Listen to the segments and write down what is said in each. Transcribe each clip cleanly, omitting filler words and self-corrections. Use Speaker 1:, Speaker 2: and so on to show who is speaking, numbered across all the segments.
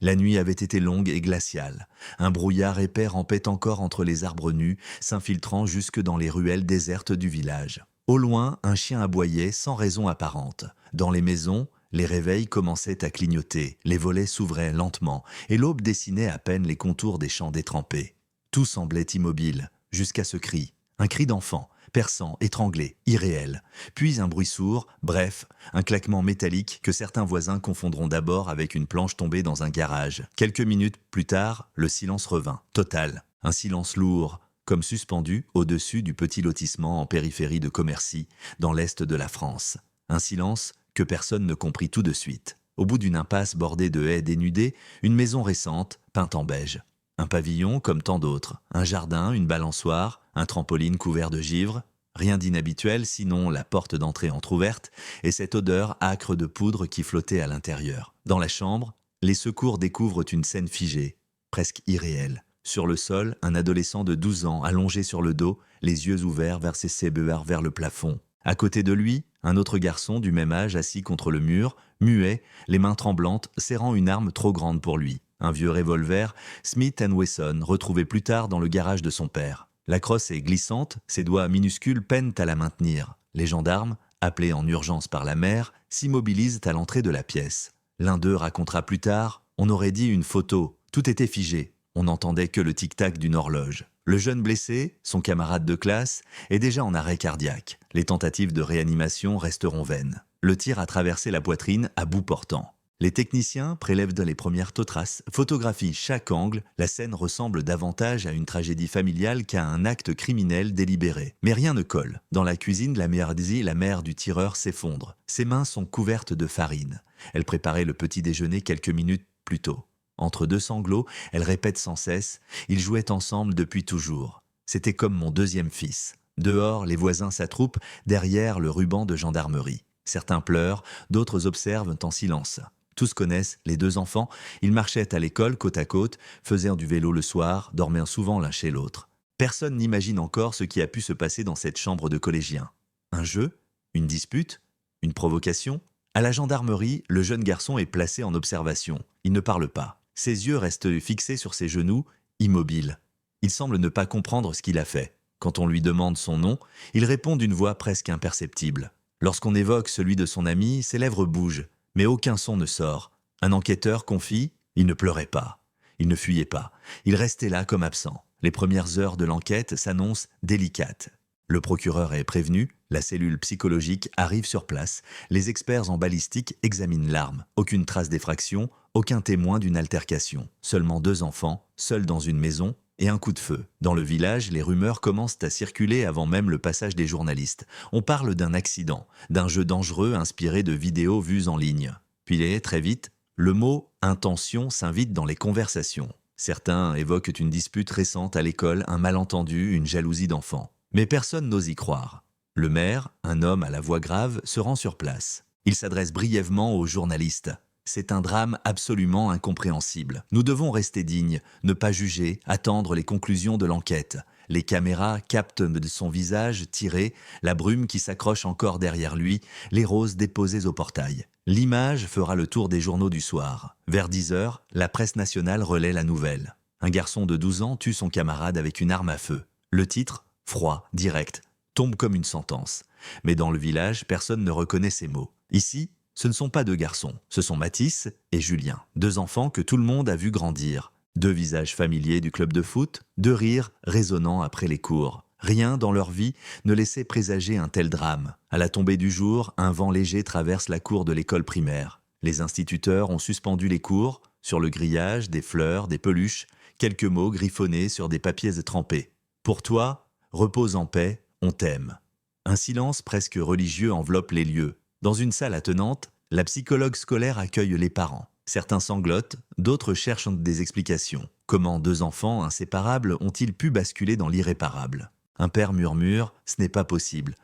Speaker 1: La nuit avait été longue et glaciale. Un brouillard épais rampait encore entre les arbres nus, s'infiltrant jusque dans les ruelles désertes du village. Au loin, un chien aboyait sans raison apparente. Dans les maisons, les réveils commençaient à clignoter, les volets s'ouvraient lentement, et l'aube dessinait à peine les contours des champs détrempés. Tout semblait immobile, jusqu'à ce cri. Un cri d'enfant, perçant, étranglé, irréel. Puis un bruit sourd, bref, un claquement métallique que certains voisins confondront d'abord avec une planche tombée dans un garage. Quelques minutes plus tard, le silence revint, total. Un silence lourd, comme suspendu au-dessus du petit lotissement en périphérie de Commercy, dans l'est de la France. Un silence que personne ne comprit tout de suite. Au bout d'une impasse bordée de haies dénudées, une maison récente, peinte en beige. Un pavillon comme tant d'autres, un jardin, une balançoire, un trampoline couvert de givre, rien d'inhabituel sinon la porte d'entrée entr'ouverte et cette odeur âcre de poudre qui flottait à l'intérieur. Dans la chambre, les secours découvrent une scène figée, presque irréelle. Sur le sol, un adolescent de 12 ans allongé sur le dos, les yeux ouverts vers ses CBR vers le plafond. À côté de lui, un autre garçon du même âge assis contre le mur, muet, les mains tremblantes, serrant une arme trop grande pour lui. Un vieux revolver, Smith & Wesson, retrouvé plus tard dans le garage de son père. La crosse est glissante, ses doigts minuscules peinent à la maintenir. Les gendarmes, appelés en urgence par la mère, s'immobilisent à l'entrée de la pièce. L'un d'eux racontera plus tard, on aurait dit une photo, tout était figé. On n'entendait que le tic-tac d'une horloge. Le jeune blessé, son camarade de classe, est déjà en arrêt cardiaque. Les tentatives de réanimation resteront vaines. Le tir a traversé la poitrine à bout portant. Les techniciens prélèvent les premières taux traces, photographient chaque angle, la scène ressemble davantage à une tragédie familiale qu'à un acte criminel délibéré. Mais rien ne colle. Dans la cuisine, la mère du tireur s'effondre. Ses mains sont couvertes de farine. Elle préparait le petit déjeuner quelques minutes plus tôt. Entre deux sanglots, elle répète sans cesse « Ils jouaient ensemble depuis toujours. C'était comme mon deuxième fils. » Dehors, les voisins s'attroupent derrière le ruban de gendarmerie. Certains pleurent, d'autres observent en silence. Tous connaissent les deux enfants. Ils marchaient à l'école côte à côte, faisaient du vélo le soir, dormaient souvent l'un chez l'autre. Personne n'imagine encore ce qui a pu se passer dans cette chambre de collégiens. Un jeu? Une dispute? Une provocation? À la gendarmerie, le jeune garçon est placé en observation. Il ne parle pas. Ses yeux restent fixés sur ses genoux, immobiles. Il semble ne pas comprendre ce qu'il a fait. Quand on lui demande son nom, il répond d'une voix presque imperceptible. Lorsqu'on évoque celui de son ami, ses lèvres bougent, mais aucun son ne sort. Un enquêteur confie, il ne pleurait pas. Il ne fuyait pas. Il restait là comme absent. Les premières heures de l'enquête s'annoncent délicates. Le procureur est prévenu, la cellule psychologique arrive sur place, les experts en balistique examinent l'arme. Aucune trace d'effraction, aucun témoin d'une altercation. Seulement deux enfants, seuls dans une maison, et un coup de feu. Dans le village, les rumeurs commencent à circuler avant même le passage des journalistes. On parle d'un accident, d'un jeu dangereux inspiré de vidéos vues en ligne. Puis très vite, le mot « intention » s'invite dans les conversations. Certains évoquent une dispute récente à l'école, un malentendu, une jalousie d'enfant. Mais personne n'ose y croire. Le maire, un homme à la voix grave, se rend sur place. Il s'adresse brièvement aux journalistes. C'est un drame absolument incompréhensible. Nous devons rester dignes, ne pas juger, attendre les conclusions de l'enquête. Les caméras captent de son visage tiré, la brume qui s'accroche encore derrière lui, les roses déposées au portail. L'image fera le tour des journaux du soir. Vers 10 heures, la presse nationale relaie la nouvelle. Un garçon de 12 ans tue son camarade avec une arme à feu. Le titre, froid, direct, tombe comme une sentence. Mais dans le village, personne ne reconnaît ces mots. Ici, ce ne sont pas deux garçons, ce sont Mathis et Julien. Deux enfants que tout le monde a vu grandir. Deux visages familiers du club de foot, deux rires résonnant après les cours. Rien dans leur vie ne laissait présager un tel drame. À la tombée du jour, un vent léger traverse la cour de l'école primaire. Les instituteurs ont suspendu les cours, sur le grillage, des fleurs, des peluches, quelques mots griffonnés sur des papiers trempés. Pour toi, repose en paix, on t'aime. Un silence presque religieux enveloppe les lieux. Dans une salle attenante, la psychologue scolaire accueille les parents. Certains sanglotent, d'autres cherchent des explications. Comment deux enfants inséparables ont-ils pu basculer dans l'irréparable? Un père murmure « ce n'est pas possible ».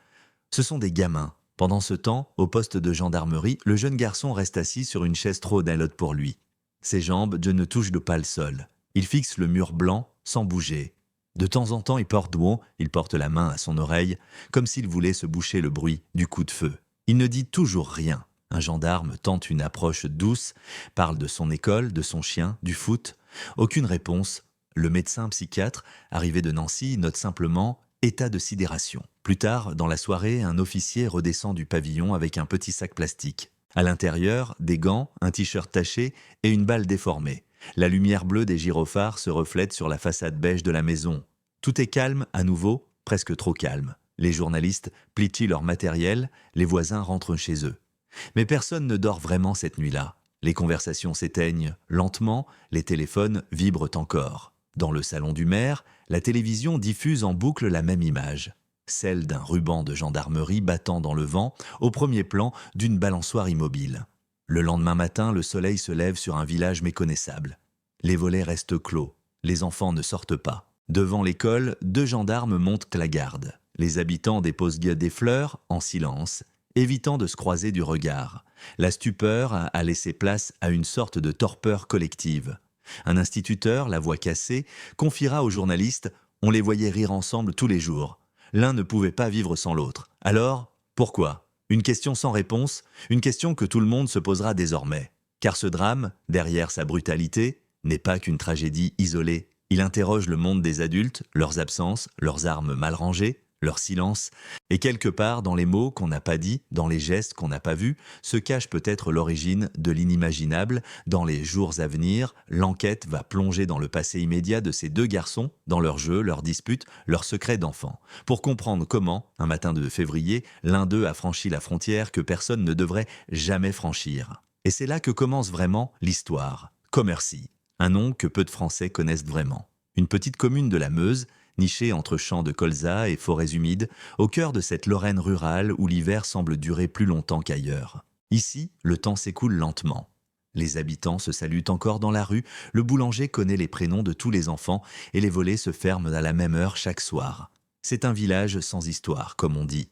Speaker 1: Ce sont des gamins. Pendant ce temps, au poste de gendarmerie, le jeune garçon reste assis sur une chaise trop haute pour lui. Ses jambes ne touchent pas le sol. Il fixe le mur blanc sans bouger. De temps en temps, il porte la main à son oreille, comme s'il voulait se boucher le bruit du coup de feu. Il ne dit toujours rien. Un gendarme tente une approche douce, parle de son école, de son chien, du foot. Aucune réponse. Le médecin psychiatre, arrivé de Nancy, note simplement « état de sidération ». Plus tard, dans la soirée, un officier redescend du pavillon avec un petit sac plastique. À l'intérieur, des gants, un t-shirt taché et une balle déformée. La lumière bleue des gyrophares se reflète sur la façade beige de la maison. Tout est calme, à nouveau, presque trop calme. Les journalistes plient leur matériel, les voisins rentrent chez eux. Mais personne ne dort vraiment cette nuit-là. Les conversations s'éteignent lentement, les téléphones vibrent encore. Dans le salon du maire, la télévision diffuse en boucle la même image. Celle d'un ruban de gendarmerie battant dans le vent, au premier plan d'une balançoire immobile. Le lendemain matin, le soleil se lève sur un village méconnaissable. Les volets restent clos, les enfants ne sortent pas. Devant l'école, 2 gendarmes montent la garde. Les habitants déposent des fleurs, en silence, évitant de se croiser du regard. La stupeur a laissé place à une sorte de torpeur collective. Un instituteur, la voix cassée, confiera aux journalistes « On les voyait rire ensemble tous les jours. L'un ne pouvait pas vivre sans l'autre. Alors, pourquoi ?» Une question sans réponse, une question que tout le monde se posera désormais. Car ce drame, derrière sa brutalité, n'est pas qu'une tragédie isolée. Il interroge le monde des adultes, leurs absences, leurs armes mal rangées, leur silence, et quelque part dans les mots qu'on n'a pas dits, dans les gestes qu'on n'a pas vus, se cache peut-être l'origine de l'inimaginable. Dans les jours à venir, l'enquête va plonger dans le passé immédiat de ces 2 garçons, dans leurs jeux, leurs disputes, leurs secrets d'enfants, pour comprendre comment, un matin de février, l'un d'eux a franchi la frontière que personne ne devrait jamais franchir. Et c'est là que commence vraiment l'histoire. Commercy, un nom que peu de Français connaissent vraiment. Une petite commune de la Meuse, nichée entre champs de colza et forêts humides, au cœur de cette Lorraine rurale où l'hiver semble durer plus longtemps qu'ailleurs. Ici, le temps s'écoule lentement. Les habitants se saluent encore dans la rue, le boulanger connaît les prénoms de tous les enfants et les volets se ferment à la même heure chaque soir. C'est un village sans histoire, comme on dit.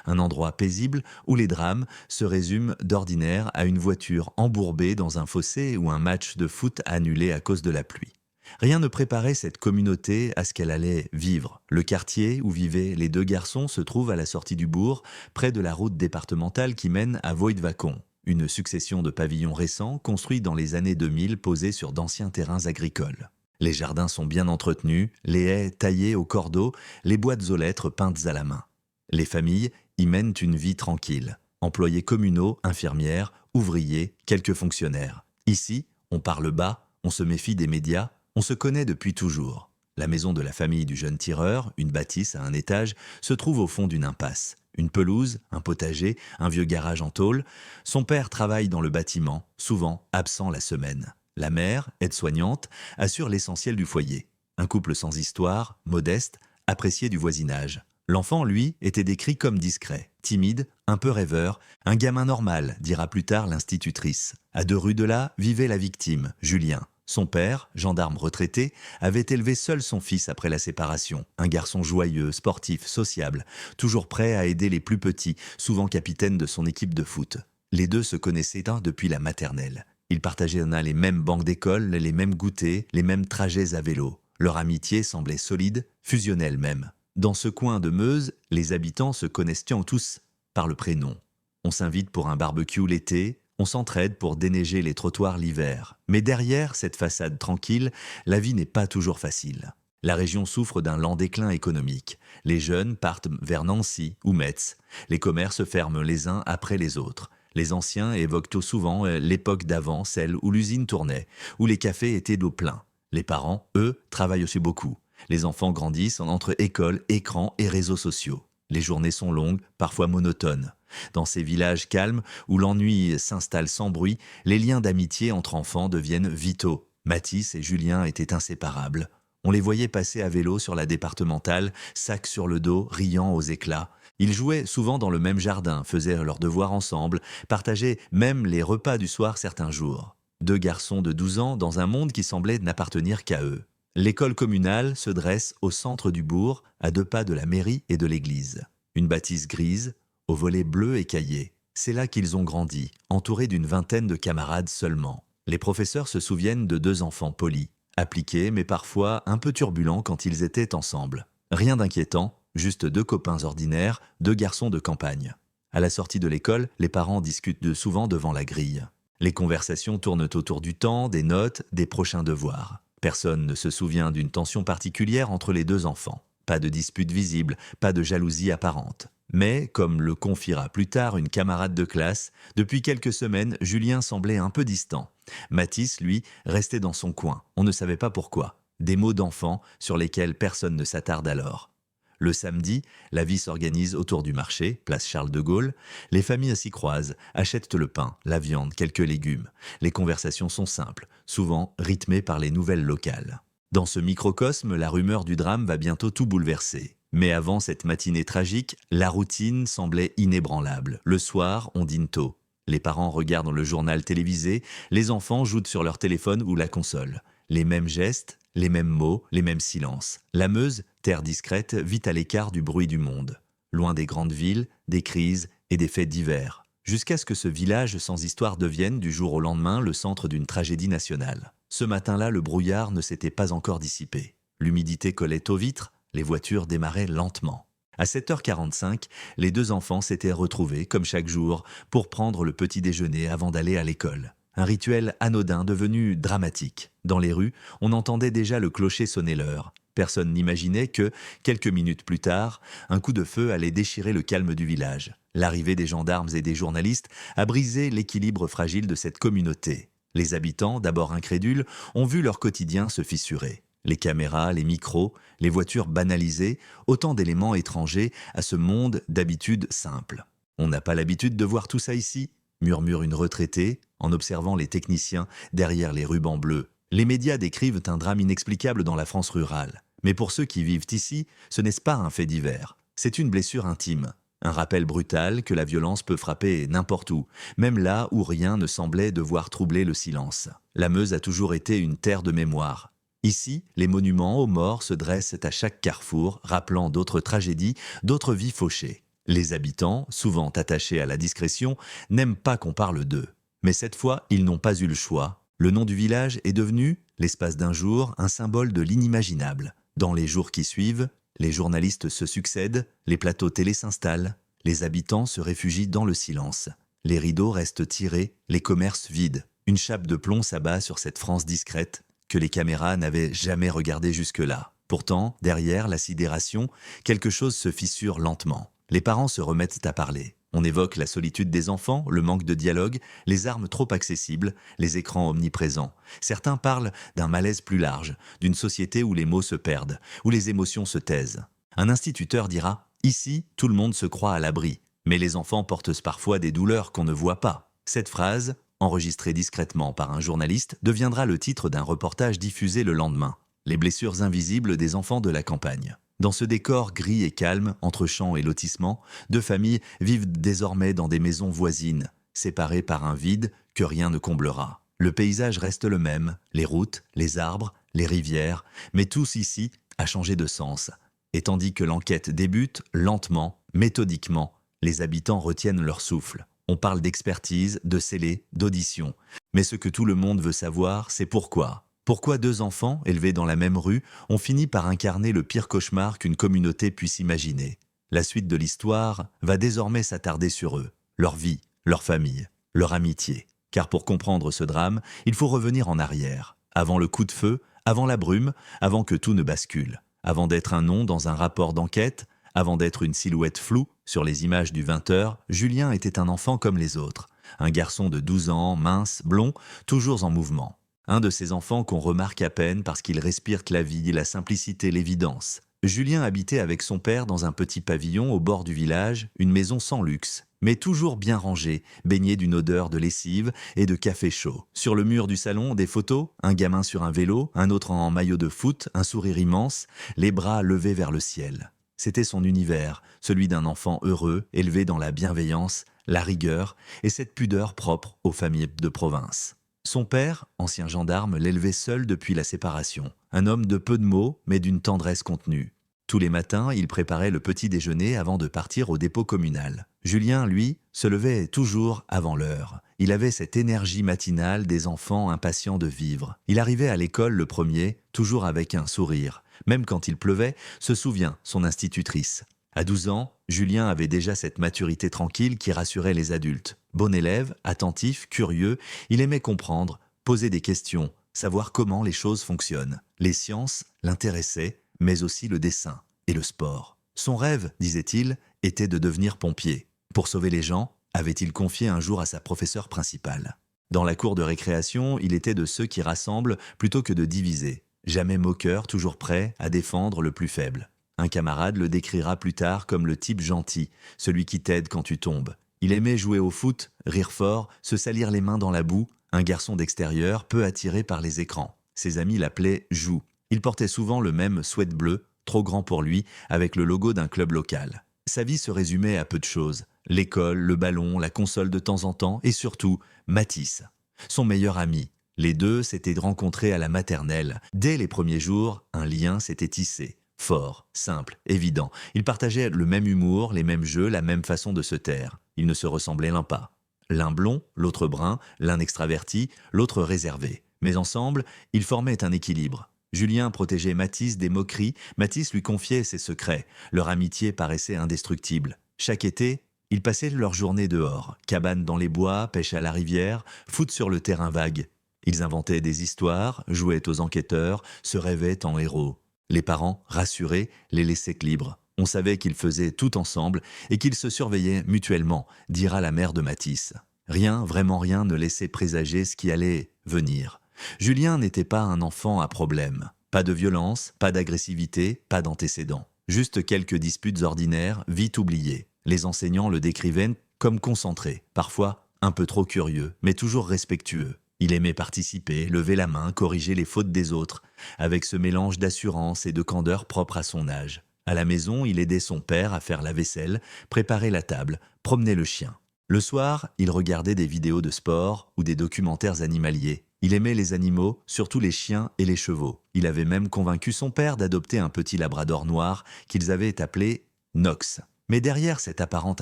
Speaker 1: Un endroit paisible où les drames se résument d'ordinaire à une voiture embourbée dans un fossé ou un match de foot annulé à cause de la pluie. Rien ne préparait cette communauté à ce qu'elle allait vivre. Le quartier où vivaient les 2 garçons se trouve à la sortie du bourg, près de la route départementale qui mène à Void-Vacon. Une succession de pavillons récents construits dans les années 2000 posés sur d'anciens terrains agricoles. Les jardins sont bien entretenus, les haies taillées au cordeau, les boîtes aux lettres peintes à la main. Les familles y mènent une vie tranquille. Employés communaux, infirmières, ouvriers, quelques fonctionnaires. Ici, on parle bas, on se méfie des médias, on se connaît depuis toujours. La maison de la famille du jeune tireur, une bâtisse à un étage, se trouve au fond d'une impasse. Une pelouse, un potager, un vieux garage en tôle. Son père travaille dans le bâtiment, souvent absent la semaine. La mère, aide-soignante, assure l'essentiel du foyer. Un couple sans histoire, modeste, apprécié du voisinage. L'enfant, lui, était décrit comme discret, timide, un peu rêveur, un gamin normal, dira plus tard l'institutrice. À 2 rues de là vivait la victime, Julien. Son père, gendarme retraité, avait élevé seul son fils après la séparation. Un garçon joyeux, sportif, sociable, toujours prêt à aider les plus petits, souvent capitaine de son équipe de foot. Les 2 se connaissaient depuis la maternelle. Ils partageaient les mêmes bancs d'école, les mêmes goûters, les mêmes trajets à vélo. Leur amitié semblait solide, fusionnelle même. Dans ce coin de Meuse, les habitants se connaissent tous par le prénom. On s'invite pour un barbecue l'été, on s'entraide pour déneiger les trottoirs l'hiver. Mais derrière cette façade tranquille, la vie n'est pas toujours facile. La région souffre d'un lent déclin économique. Les jeunes partent vers Nancy ou Metz. Les commerces ferment les uns après les autres. Les anciens évoquent souvent l'époque d'avant, celle où l'usine tournait, où les cafés étaient d'eau plein. Les parents, eux, travaillent aussi beaucoup. Les enfants grandissent entre école, écran et réseaux sociaux. Les journées sont longues, parfois monotones. Dans ces villages calmes où l'ennui s'installe sans bruit, les liens d'amitié entre enfants deviennent vitaux. Mathis et Julien étaient inséparables. On les voyait passer à vélo sur la départementale, sac sur le dos, riant aux éclats. Ils jouaient souvent dans le même jardin, faisaient leurs devoirs ensemble, partageaient même les repas du soir certains jours. 2 garçons de 12 ans dans un monde qui semblait n'appartenir qu'à eux. L'école communale se dresse au centre du bourg, à 2 pas de la mairie et de l'église. Une bâtisse grise, aux volets bleus écaillés. C'est là qu'ils ont grandi, entourés d'une vingtaine de camarades seulement. Les professeurs se souviennent de 2 enfants polis, appliqués mais parfois un peu turbulents quand ils étaient ensemble. Rien d'inquiétant, juste 2 copains ordinaires, 2 garçons de campagne. À la sortie de l'école, les parents discutent souvent devant la grille. Les conversations tournent autour du temps, des notes, des prochains devoirs. Personne ne se souvient d'une tension particulière entre les deux enfants. Pas de dispute visible, pas de jalousie apparente. Mais, comme le confiera plus tard une camarade de classe, depuis quelques semaines, Julien semblait un peu distant. Mathis, lui, restait dans son coin. On ne savait pas pourquoi. Des mots d'enfant sur lesquels personne ne s'attarde alors. Le samedi, la vie s'organise autour du marché, place Charles de Gaulle. Les familles s'y croisent, achètent le pain, la viande, quelques légumes. Les conversations sont simples, souvent rythmées par les nouvelles locales. Dans ce microcosme, la rumeur du drame va bientôt tout bouleverser. Mais avant cette matinée tragique, la routine semblait inébranlable. Le soir, on dîne tôt. Les parents regardent le journal télévisé, les enfants jouent sur leur téléphone ou la console. Les mêmes gestes, les mêmes mots, les mêmes silences. La Meuse, terre discrète, vit à l'écart du bruit du monde. Loin des grandes villes, des crises et des faits divers. Jusqu'à ce que ce village sans histoire devienne, du jour au lendemain, le centre d'une tragédie nationale. Ce matin-là, le brouillard ne s'était pas encore dissipé. L'humidité collait aux vitres, les voitures démarraient lentement. À 7h45, les deux enfants s'étaient retrouvés, comme chaque jour, pour prendre le petit déjeuner avant d'aller à l'école. Un rituel anodin devenu dramatique. Dans les rues, on entendait déjà le clocher sonner l'heure. Personne n'imaginait que, quelques minutes plus tard, un coup de feu allait déchirer le calme du village. L'arrivée des gendarmes et des journalistes a brisé l'équilibre fragile de cette communauté. Les habitants, d'abord incrédules, ont vu leur quotidien se fissurer. Les caméras, les micros, les voitures banalisées, autant d'éléments étrangers à ce monde d'habitude simple. « On n'a pas l'habitude de voir tout ça ici ?» murmure une retraitée en observant les techniciens derrière les rubans bleus. Les médias décrivent un drame inexplicable dans la France rurale. Mais pour ceux qui vivent ici, ce n'est pas un fait divers. C'est une blessure intime. Un rappel brutal que la violence peut frapper n'importe où, même là où rien ne semblait devoir troubler le silence. La Meuse a toujours été une terre de mémoire. Ici, les monuments aux morts se dressent à chaque carrefour, rappelant d'autres tragédies, d'autres vies fauchées. Les habitants, souvent attachés à la discrétion, n'aiment pas qu'on parle d'eux. Mais cette fois, ils n'ont pas eu le choix. Le nom du village est devenu, l'espace d'un jour, un symbole de l'inimaginable. Dans les jours qui suivent, les journalistes se succèdent, les plateaux télé s'installent, les habitants se réfugient dans le silence. Les rideaux restent tirés, les commerces vides. Une chape de plomb s'abat sur cette France discrète que les caméras n'avaient jamais regardée jusque-là. Pourtant, derrière la sidération, quelque chose se fissure lentement. Les parents se remettent à parler. On évoque la solitude des enfants, le manque de dialogue, les armes trop accessibles, les écrans omniprésents. Certains parlent d'un malaise plus large, d'une société où les mots se perdent, où les émotions se taisent. Un instituteur dira « Ici, tout le monde se croit à l'abri, mais les enfants portent parfois des douleurs qu'on ne voit pas ». Cette phrase, enregistrée discrètement par un journaliste, deviendra le titre d'un reportage diffusé le lendemain. Les blessures invisibles des enfants de la campagne. Dans ce décor gris et calme, entre champs et lotissements, deux familles vivent désormais dans des maisons voisines, séparées par un vide que rien ne comblera. Le paysage reste le même, les routes, les arbres, les rivières, mais tous ici a changé de sens. Et tandis que l'enquête débute, lentement, méthodiquement, les habitants retiennent leur souffle. On parle d'expertise, de scellé, d'audition. Mais ce que tout le monde veut savoir, c'est pourquoi. Pourquoi deux enfants, élevés dans la même rue, ont fini par incarner le pire cauchemar qu'une communauté puisse imaginer. La suite de l'histoire va désormais s'attarder sur eux, leur vie, leur famille, leur amitié. Car pour comprendre ce drame, il faut revenir en arrière, avant le coup de feu, avant la brume, avant que tout ne bascule, avant d'être un nom dans un rapport d'enquête, avant d'être une silhouette floue sur les images du 20h, Julien était un enfant comme les autres, un garçon de 12 ans, mince, blond, toujours en mouvement. Un de ces enfants qu'on remarque à peine parce qu'il respire la vie, la simplicité, l'évidence. Julien habitait avec son père dans un petit pavillon au bord du village, une maison sans luxe, mais toujours bien rangée, baignée d'une odeur de lessive et de café chaud. Sur le mur du salon, des photos, un gamin sur un vélo, un autre en maillot de foot, un sourire immense, les bras levés vers le ciel. C'était son univers, celui d'un enfant heureux, élevé dans la bienveillance, la rigueur et cette pudeur propre aux familles de province. Son père, ancien gendarme, l'élevait seul depuis la séparation. Un homme de peu de mots, mais d'une tendresse contenue. Tous les matins, il préparait le petit déjeuner avant de partir au dépôt communal. Julien, lui, se levait toujours avant l'heure. Il avait cette énergie matinale des enfants impatients de vivre. Il arrivait à l'école le premier, toujours avec un sourire. Même quand il pleuvait, se souvient son institutrice. À 12 ans, Julien avait déjà cette maturité tranquille qui rassurait les adultes. Bon élève, attentif, curieux, il aimait comprendre, poser des questions, savoir comment les choses fonctionnent. Les sciences l'intéressaient, mais aussi le dessin et le sport. Son rêve, disait-il, était de devenir pompier. Pour sauver les gens, avait-il confié un jour à sa professeure principale. Dans la cour de récréation, il était de ceux qui rassemblent plutôt que de diviser. Jamais moqueur, toujours prêt à défendre le plus faible. Un camarade le décrira plus tard comme le type gentil, celui qui t'aide quand tu tombes. Il aimait jouer au foot, rire fort, se salir les mains dans la boue, un garçon d'extérieur peu attiré par les écrans. Ses amis l'appelaient Jou. Il portait souvent le même sweat bleu, trop grand pour lui, avec le logo d'un club local. Sa vie se résumait à peu de choses. L'école, le ballon, la console de temps en temps, et surtout, Matisse, son meilleur ami. Les deux s'étaient rencontrés à la maternelle. Dès les premiers jours, un lien s'était tissé. Fort, simple, évident. Ils partageaient le même humour, les mêmes jeux, la même façon de se taire. Ils ne se ressemblaient l'un pas. L'un blond, l'autre brun, l'un extraverti, l'autre réservé. Mais ensemble, ils formaient un équilibre. Julien protégeait Matisse des moqueries, Matisse lui confiait ses secrets. Leur amitié paraissait indestructible. Chaque été, ils passaient leur journée dehors, cabane dans les bois, pêche à la rivière, foot sur le terrain vague. Ils inventaient des histoires, jouaient aux enquêteurs, se rêvaient en héros. Les parents, rassurés, les laissaient libres. On savait qu'ils faisaient tout ensemble et qu'ils se surveillaient mutuellement, dira la mère de Matisse. Rien, vraiment rien ne laissait présager ce qui allait venir. Julien n'était pas un enfant à problème. Pas de violence, pas d'agressivité, pas d'antécédents. Juste quelques disputes ordinaires, vite oubliées. Les enseignants le décrivaient comme concentré, parfois un peu trop curieux, mais toujours respectueux. Il aimait participer, lever la main, corriger les fautes des autres, avec ce mélange d'assurance et de candeur propre à son âge. À la maison, il aidait son père à faire la vaisselle, préparer la table, promener le chien. Le soir, il regardait des vidéos de sport ou des documentaires animaliers. Il aimait les animaux, surtout les chiens et les chevaux. Il avait même convaincu son père d'adopter un petit labrador noir qu'ils avaient appelé Knox. Mais derrière cette apparente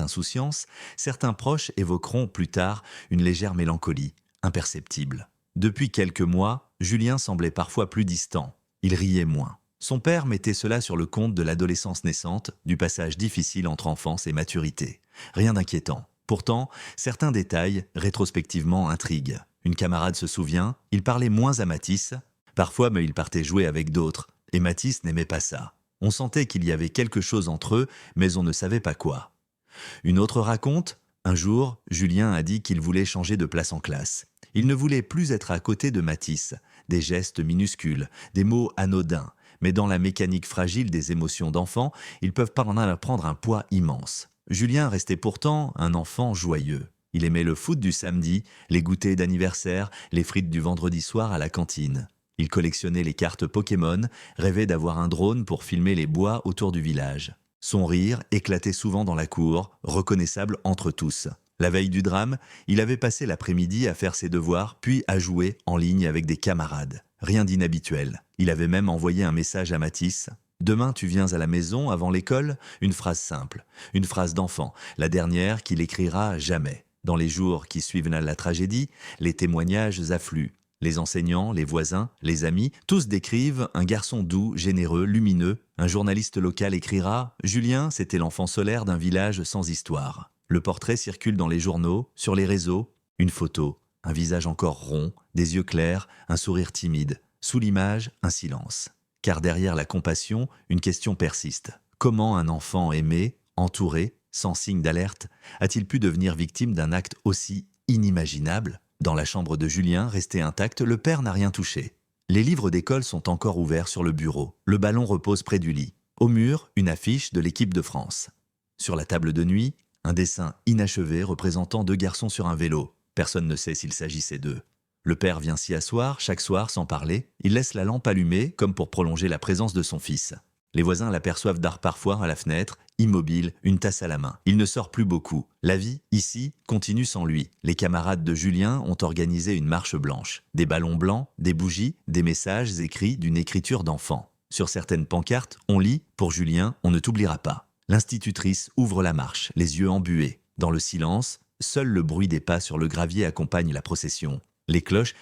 Speaker 1: insouciance, certains proches évoqueront plus tard une légère mélancolie, imperceptible. Depuis quelques mois, Julien semblait parfois plus distant. Il riait moins. Son père mettait cela sur le compte de l'adolescence naissante, du passage difficile entre enfance et maturité. Rien d'inquiétant. Pourtant, certains détails, rétrospectivement, intriguent. Une camarade se souvient, il parlait moins à Matisse, parfois mais il partait jouer avec d'autres, et Matisse n'aimait pas ça. On sentait qu'il y avait quelque chose entre eux, mais on ne savait pas quoi. Une autre raconte, un jour, Julien a dit qu'il voulait changer de place en classe. Il ne voulait plus être à côté de Matisse. Des gestes minuscules, des mots anodins, mais dans la mécanique fragile des émotions d'enfant, ils peuvent prendre un poids immense. Julien restait pourtant un enfant joyeux. Il aimait le foot du samedi, les goûters d'anniversaire, les frites du vendredi soir à la cantine. Il collectionnait les cartes Pokémon, rêvait d'avoir un drone pour filmer les bois autour du village. Son rire éclatait souvent dans la cour, reconnaissable entre tous. La veille du drame, il avait passé l'après-midi à faire ses devoirs, puis à jouer en ligne avec des camarades. Rien d'inhabituel. Il avait même envoyé un message à Matisse. « Demain, tu viens à la maison avant l'école ?» Une phrase simple, une phrase d'enfant, la dernière qu'il écrira jamais. Dans les jours qui suivent la tragédie, les témoignages affluent. Les enseignants, les voisins, les amis, tous décrivent un garçon doux, généreux, lumineux. Un journaliste local écrira « Julien, c'était l'enfant solaire d'un village sans histoire ». Le portrait circule dans les journaux, sur les réseaux. Une photo, un visage encore rond, des yeux clairs, un sourire timide. Sous l'image, un silence. Car derrière la compassion, une question persiste. Comment un enfant aimé, entouré, sans signe d'alerte, a-t-il pu devenir victime d'un acte aussi inimaginable ? Dans la chambre de Julien, resté intact, le père n'a rien touché. Les livres d'école sont encore ouverts sur le bureau. Le ballon repose près du lit. Au mur, une affiche de l'équipe de France. Sur la table de nuit, un dessin inachevé représentant deux garçons sur un vélo. Personne ne sait s'il s'agissait d'eux. Le père vient s'y asseoir, chaque soir, sans parler. Il laisse la lampe allumée, comme pour prolonger la présence de son fils. Les voisins l'aperçoivent d'art parfois à la fenêtre, immobile, une tasse à la main. Il ne sort plus beaucoup. La vie, ici, continue sans lui. Les camarades de Julien ont organisé une marche blanche. Des ballons blancs, des bougies, des messages écrits d'une écriture d'enfant. Sur certaines pancartes, on lit « Pour Julien, on ne t'oubliera pas ». L'institutrice ouvre la marche, les yeux embués. Dans le silence, seul le bruit des pas sur le gravier accompagne la procession. Les cloches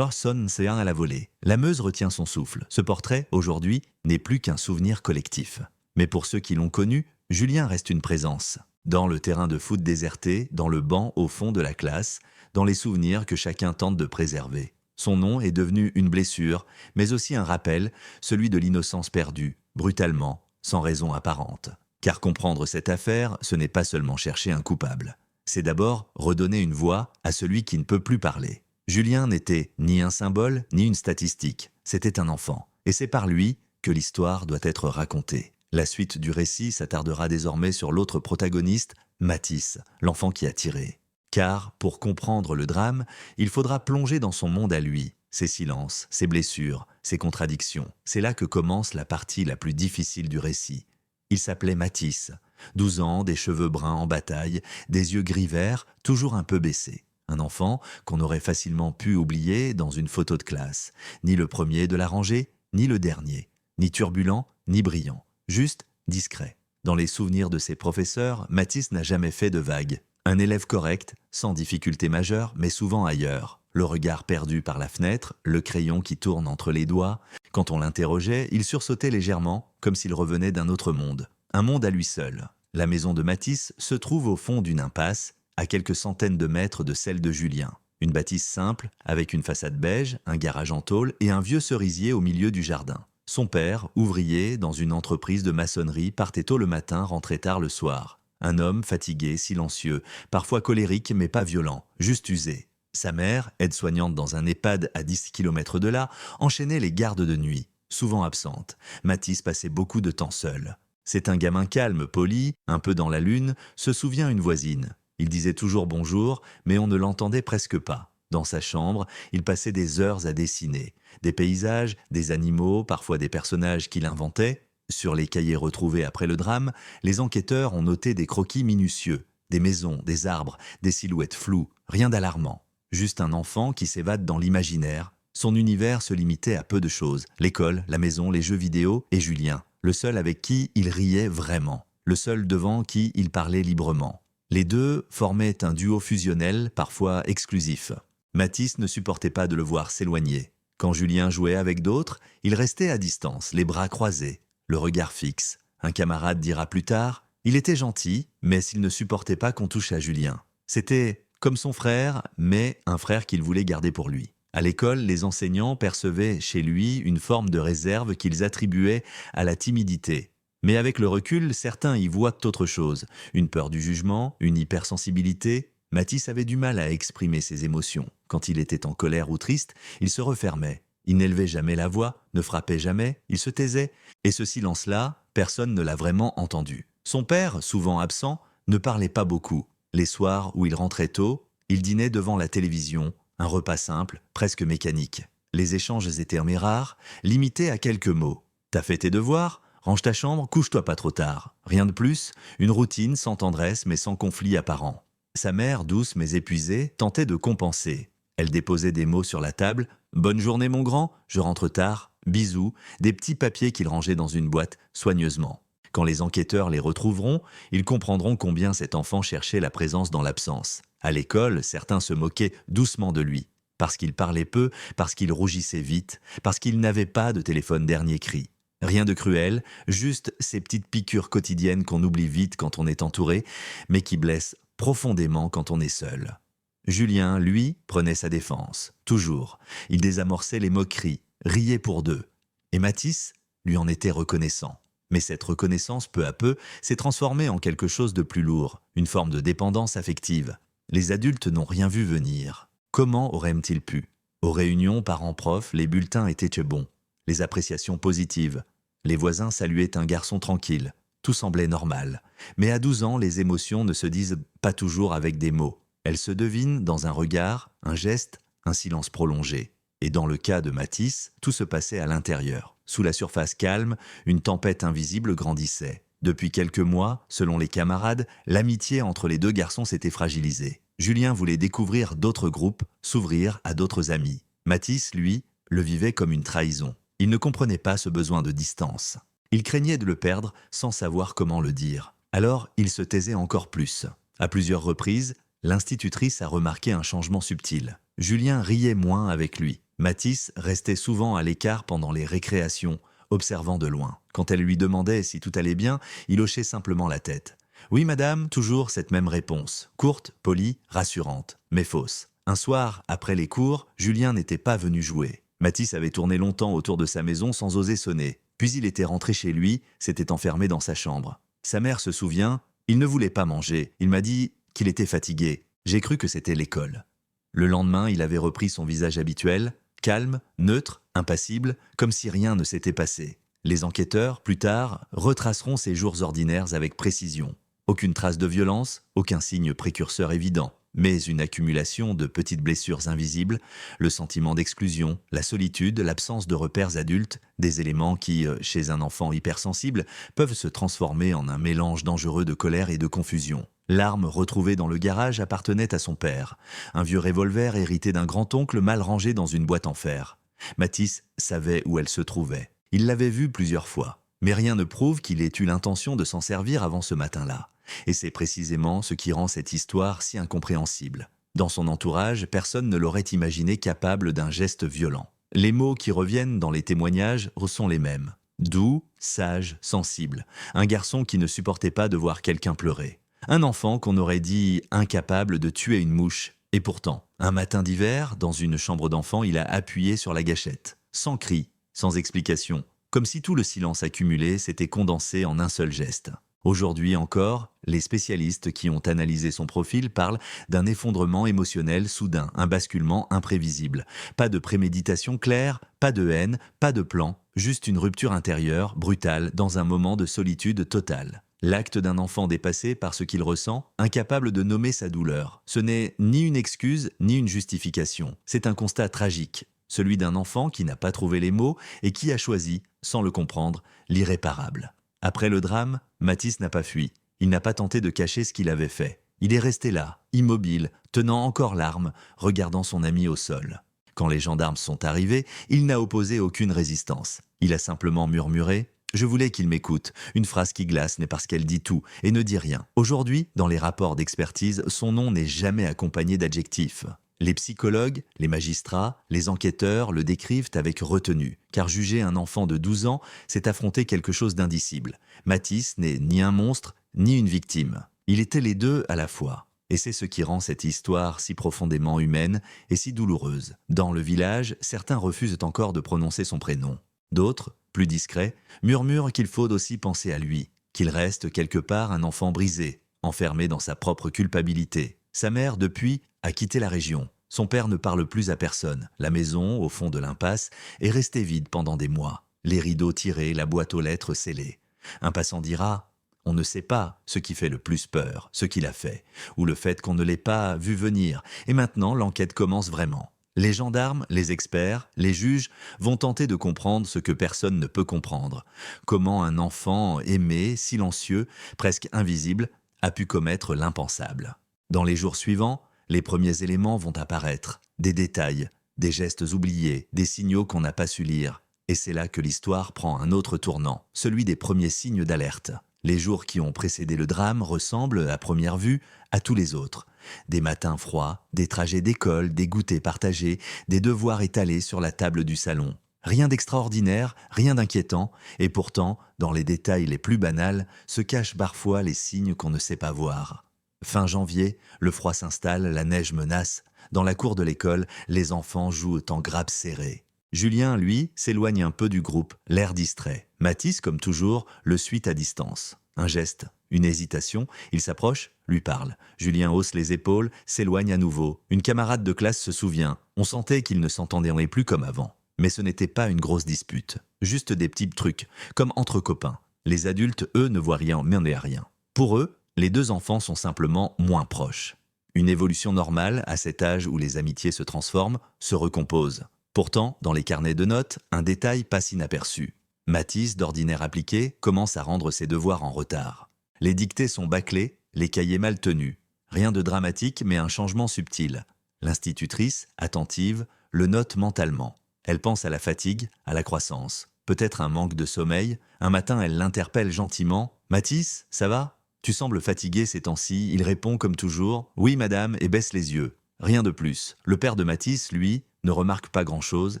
Speaker 1: sonnent à la volée. La Meuse retient son souffle. Ce portrait, aujourd'hui, n'est plus qu'un souvenir collectif. Mais pour ceux qui l'ont connu, Julien reste une présence. Dans le terrain de foot déserté, dans le banc au fond de la classe, dans les souvenirs que chacun tente de préserver. Son nom est devenu une blessure, mais aussi un rappel, celui de l'innocence perdue, brutalement, sans raison apparente. Car comprendre cette affaire, ce n'est pas seulement chercher un coupable. C'est d'abord redonner une voix à celui qui ne peut plus parler. Julien n'était ni un symbole, ni une statistique. C'était un enfant. Et c'est par lui que l'histoire doit être racontée. La suite du récit s'attardera désormais sur l'autre protagoniste, Mathis, l'enfant qui a tiré. Car, pour comprendre le drame, il faudra plonger dans son monde à lui, ses silences, ses blessures, ses contradictions. C'est là que commence la partie la plus difficile du récit. Il s'appelait Mathis, 12 ans, des cheveux bruns en bataille, des yeux gris-vert, toujours un peu baissés. Un enfant qu'on aurait facilement pu oublier dans une photo de classe. Ni le premier de la rangée, ni le dernier. Ni turbulent, ni brillant. Juste discret. Dans les souvenirs de ses professeurs, Mathis n'a jamais fait de vagues. Un élève correct, sans difficulté majeure, mais souvent ailleurs. Le regard perdu par la fenêtre, le crayon qui tourne entre les doigts. Quand on l'interrogeait, il sursautait légèrement, comme s'il revenait d'un autre monde. Un monde à lui seul. La maison de Mathis se trouve au fond d'une impasse, à quelques centaines de mètres de celle de Julien. Une bâtisse simple, avec une façade beige, un garage en tôle et un vieux cerisier au milieu du jardin. Son père, ouvrier dans une entreprise de maçonnerie, partait tôt le matin, rentrait tard le soir. Un homme fatigué, silencieux, parfois colérique mais pas violent, juste usé. Sa mère, aide-soignante dans un EHPAD à 10 km de là, enchaînait les gardes de nuit, souvent absente. Mathis passait beaucoup de temps seul. C'est un gamin calme, poli, un peu dans la lune, se souvient une voisine. Il disait toujours bonjour, mais on ne l'entendait presque pas. Dans sa chambre, il passait des heures à dessiner. Des paysages, des animaux, parfois des personnages qu'il inventait. Sur les cahiers retrouvés après le drame, les enquêteurs ont noté des croquis minutieux. Des maisons, des arbres, des silhouettes floues, rien d'alarmant. Juste un enfant qui s'évade dans l'imaginaire. Son univers se limitait à peu de choses. L'école, la maison, les jeux vidéo et Julien. Le seul avec qui il riait vraiment. Le seul devant qui il parlait librement. Les deux formaient un duo fusionnel, parfois exclusif. Mathis ne supportait pas de le voir s'éloigner. Quand Julien jouait avec d'autres, il restait à distance, les bras croisés, le regard fixe. Un camarade dira plus tard, il était gentil, mais il ne supportait pas qu'on touche à Julien. C'était comme son frère, mais un frère qu'il voulait garder pour lui. À l'école, les enseignants percevaient chez lui une forme de réserve qu'ils attribuaient à la timidité. Mais avec le recul, certains y voient autre chose. Une peur du jugement, une hypersensibilité. Mathis avait du mal à exprimer ses émotions. Quand il était en colère ou triste, il se refermait. Il n'élevait jamais la voix, ne frappait jamais, il se taisait. Et ce silence-là, personne ne l'a vraiment entendu. Son père, souvent absent, ne parlait pas beaucoup. Les soirs où il rentrait tôt, il dînait devant la télévision, un repas simple, presque mécanique. Les échanges étaient mais rares, limités à quelques mots. « T'as fait tes devoirs ? Range ta chambre, couche-toi pas trop tard. » Rien de plus, une routine sans tendresse mais sans conflit apparent. Sa mère, douce mais épuisée, tentait de compenser. Elle déposait des mots sur la table. « Bonne journée mon grand, je rentre tard. Bisous », des petits papiers qu'il rangeait dans une boîte, soigneusement. Quand les enquêteurs les retrouveront, ils comprendront combien cet enfant cherchait la présence dans l'absence. À l'école, certains se moquaient doucement de lui. Parce qu'il parlait peu, parce qu'il rougissait vite, parce qu'il n'avait pas de téléphone dernier cri. Rien de cruel, juste ces petites piqûres quotidiennes qu'on oublie vite quand on est entouré, mais qui blessent profondément quand on est seul. Julien, lui, prenait sa défense, toujours. Il désamorçait les moqueries, riait pour deux. Et Mathis lui en était reconnaissant. Mais cette reconnaissance, peu à peu, s'est transformée en quelque chose de plus lourd, une forme de dépendance affective. Les adultes n'ont rien vu venir. Comment auraient-ils pu ? Aux réunions parents-profs, les bulletins étaient bons, les appréciations positives. Les voisins saluaient un garçon tranquille. Tout semblait normal. Mais à 12 ans, les émotions ne se disent pas toujours avec des mots. Elles se devinent dans un regard, un geste, un silence prolongé. Et dans le cas de Mathis, tout se passait à l'intérieur. Sous la surface calme, une tempête invisible grandissait. Depuis quelques mois, selon les camarades, l'amitié entre les deux garçons s'était fragilisée. Julien voulait découvrir d'autres groupes, s'ouvrir à d'autres amis. Mathis, lui, le vivait comme une trahison. Il ne comprenait pas ce besoin de distance. Il craignait de le perdre sans savoir comment le dire. Alors, il se taisait encore plus. À plusieurs reprises, l'institutrice a remarqué un changement subtil. Julien riait moins avec lui. Mathis restait souvent à l'écart pendant les récréations, observant de loin. Quand elle lui demandait si tout allait bien, il hochait simplement la tête. Oui, madame, toujours cette même réponse, courte, polie, rassurante, mais fausse. Un soir, après les cours, Julien n'était pas venu jouer. Mathis avait tourné longtemps autour de sa maison sans oser sonner. Puis il était rentré chez lui, s'était enfermé dans sa chambre. Sa mère se souvient, il ne voulait pas manger. Il m'a dit qu'il était fatigué. J'ai cru que c'était l'école. Le lendemain, il avait repris son visage habituel, calme, neutre, impassible, comme si rien ne s'était passé. Les enquêteurs, plus tard, retraceront ses jours ordinaires avec précision. Aucune trace de violence, aucun signe précurseur évident, mais une accumulation de petites blessures invisibles, le sentiment d'exclusion, la solitude, l'absence de repères adultes, des éléments qui, chez un enfant hypersensible, peuvent se transformer en un mélange dangereux de colère et de confusion. L'arme retrouvée dans le garage appartenait à son père, un vieux revolver hérité d'un grand-oncle mal rangé dans une boîte en fer. Mathis savait où elle se trouvait. Il l'avait vue plusieurs fois, mais rien ne prouve qu'il ait eu l'intention de s'en servir avant ce matin-là. Et c'est précisément ce qui rend cette histoire si incompréhensible. Dans son entourage, personne ne l'aurait imaginé capable d'un geste violent. Les mots qui reviennent dans les témoignages sont les mêmes. Doux, sage, sensible. Un garçon qui ne supportait pas de voir quelqu'un pleurer. Un enfant qu'on aurait dit incapable de tuer une mouche. Et pourtant, un matin d'hiver, dans une chambre d'enfant, il a appuyé sur la gâchette. Sans cri, sans explication. Comme si tout le silence accumulé s'était condensé en un seul geste. Aujourd'hui encore, les spécialistes qui ont analysé son profil parlent d'un effondrement émotionnel soudain, un basculement imprévisible. Pas de préméditation claire, pas de haine, pas de plan, juste une rupture intérieure, brutale, dans un moment de solitude totale. L'acte d'un enfant dépassé par ce qu'il ressent, incapable de nommer sa douleur. Ce n'est ni une excuse, ni une justification. C'est un constat tragique, celui d'un enfant qui n'a pas trouvé les mots et qui a choisi, sans le comprendre, l'irréparable. Après le drame, Mathis n'a pas fui. Il n'a pas tenté de cacher ce qu'il avait fait. Il est resté là, immobile, tenant encore l'arme, regardant son ami au sol. Quand les gendarmes sont arrivés, il n'a opposé aucune résistance. Il a simplement murmuré « Je voulais qu'il m'écoute », une phrase qui glace mais parce qu'elle dit tout et ne dit rien. Aujourd'hui, dans les rapports d'expertise, son nom n'est jamais accompagné d'adjectifs. Les psychologues, les magistrats, les enquêteurs le décrivent avec retenue, car juger un enfant de 12 ans, c'est affronter quelque chose d'indicible. Mathis n'est ni un monstre, ni une victime. Il était les deux à la fois. Et c'est ce qui rend cette histoire si profondément humaine et si douloureuse. Dans le village, certains refusent encore de prononcer son prénom. D'autres, plus discrets, murmurent qu'il faut aussi penser à lui, qu'il reste quelque part un enfant brisé, enfermé dans sa propre culpabilité. Sa mère, depuis, a quitté la région. Son père ne parle plus à personne. La maison, au fond de l'impasse, est restée vide pendant des mois. Les rideaux tirés, la boîte aux lettres scellée. Un passant dira « On ne sait pas ce qui fait le plus peur, ce qu'il a fait, ou le fait qu'on ne l'ait pas vu venir. Et maintenant, l'enquête commence vraiment. Les gendarmes, les experts, les juges vont tenter de comprendre ce que personne ne peut comprendre. Comment un enfant aimé, silencieux, presque invisible, a pu commettre l'impensable. Dans les jours suivants, les premiers éléments vont apparaître, des détails, des gestes oubliés, des signaux qu'on n'a pas su lire. Et c'est là que l'histoire prend un autre tournant, celui des premiers signes d'alerte. Les jours qui ont précédé le drame ressemblent, à première vue, à tous les autres. Des matins froids, des trajets d'école, des goûters partagés, des devoirs étalés sur la table du salon. Rien d'extraordinaire, rien d'inquiétant, et pourtant, dans les détails les plus banals, se cachent parfois les signes qu'on ne sait pas voir. Fin janvier, le froid s'installe, la neige menace. Dans la cour de l'école, les enfants jouent en grappes serrées. Julien, lui, s'éloigne un peu du groupe, l'air distrait. Mathis, comme toujours, le suit à distance. Un geste, une hésitation, il s'approche, lui parle. Julien hausse les épaules, s'éloigne à nouveau. Une camarade de classe se souvient. On sentait qu'ils ne s'entendaient plus comme avant. Mais ce n'était pas une grosse dispute. Juste des petits trucs, comme entre copains. Les adultes, eux, ne voient rien, mais à rien. Pour eux, les deux enfants sont simplement moins proches. Une évolution normale, à cet âge où les amitiés se transforment, se recomposent. Pourtant, dans les carnets de notes, un détail passe inaperçu. Mathis, d'ordinaire appliqué, commence à rendre ses devoirs en retard. Les dictées sont bâclées, les cahiers mal tenus. Rien de dramatique, mais un changement subtil. L'institutrice, attentive, le note mentalement. Elle pense à la fatigue, à la croissance. Peut-être un manque de sommeil. Un matin, elle l'interpelle gentiment. « Mathis, ça va ? Tu sembles fatigué ces temps-ci. » Il répond comme toujours « Oui, madame » et baisse les yeux. rien de plus. Le père de Mathis, lui, ne remarque pas grand-chose,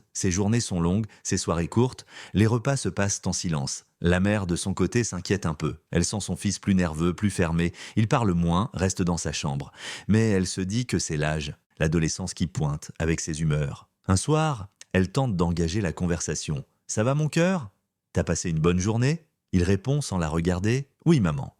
Speaker 1: ses journées sont longues, ses soirées courtes, les repas se passent en silence. La mère, de son côté, s'inquiète un peu. Elle sent son fils plus nerveux, plus fermé, il parle moins, reste dans sa chambre. Mais elle se dit que c'est l'âge, l'adolescence qui pointe, avec ses humeurs. Un soir, elle tente d'engager la conversation. « Ça va mon cœur ? T'as passé une bonne journée ?» Il répond sans la regarder « Oui maman »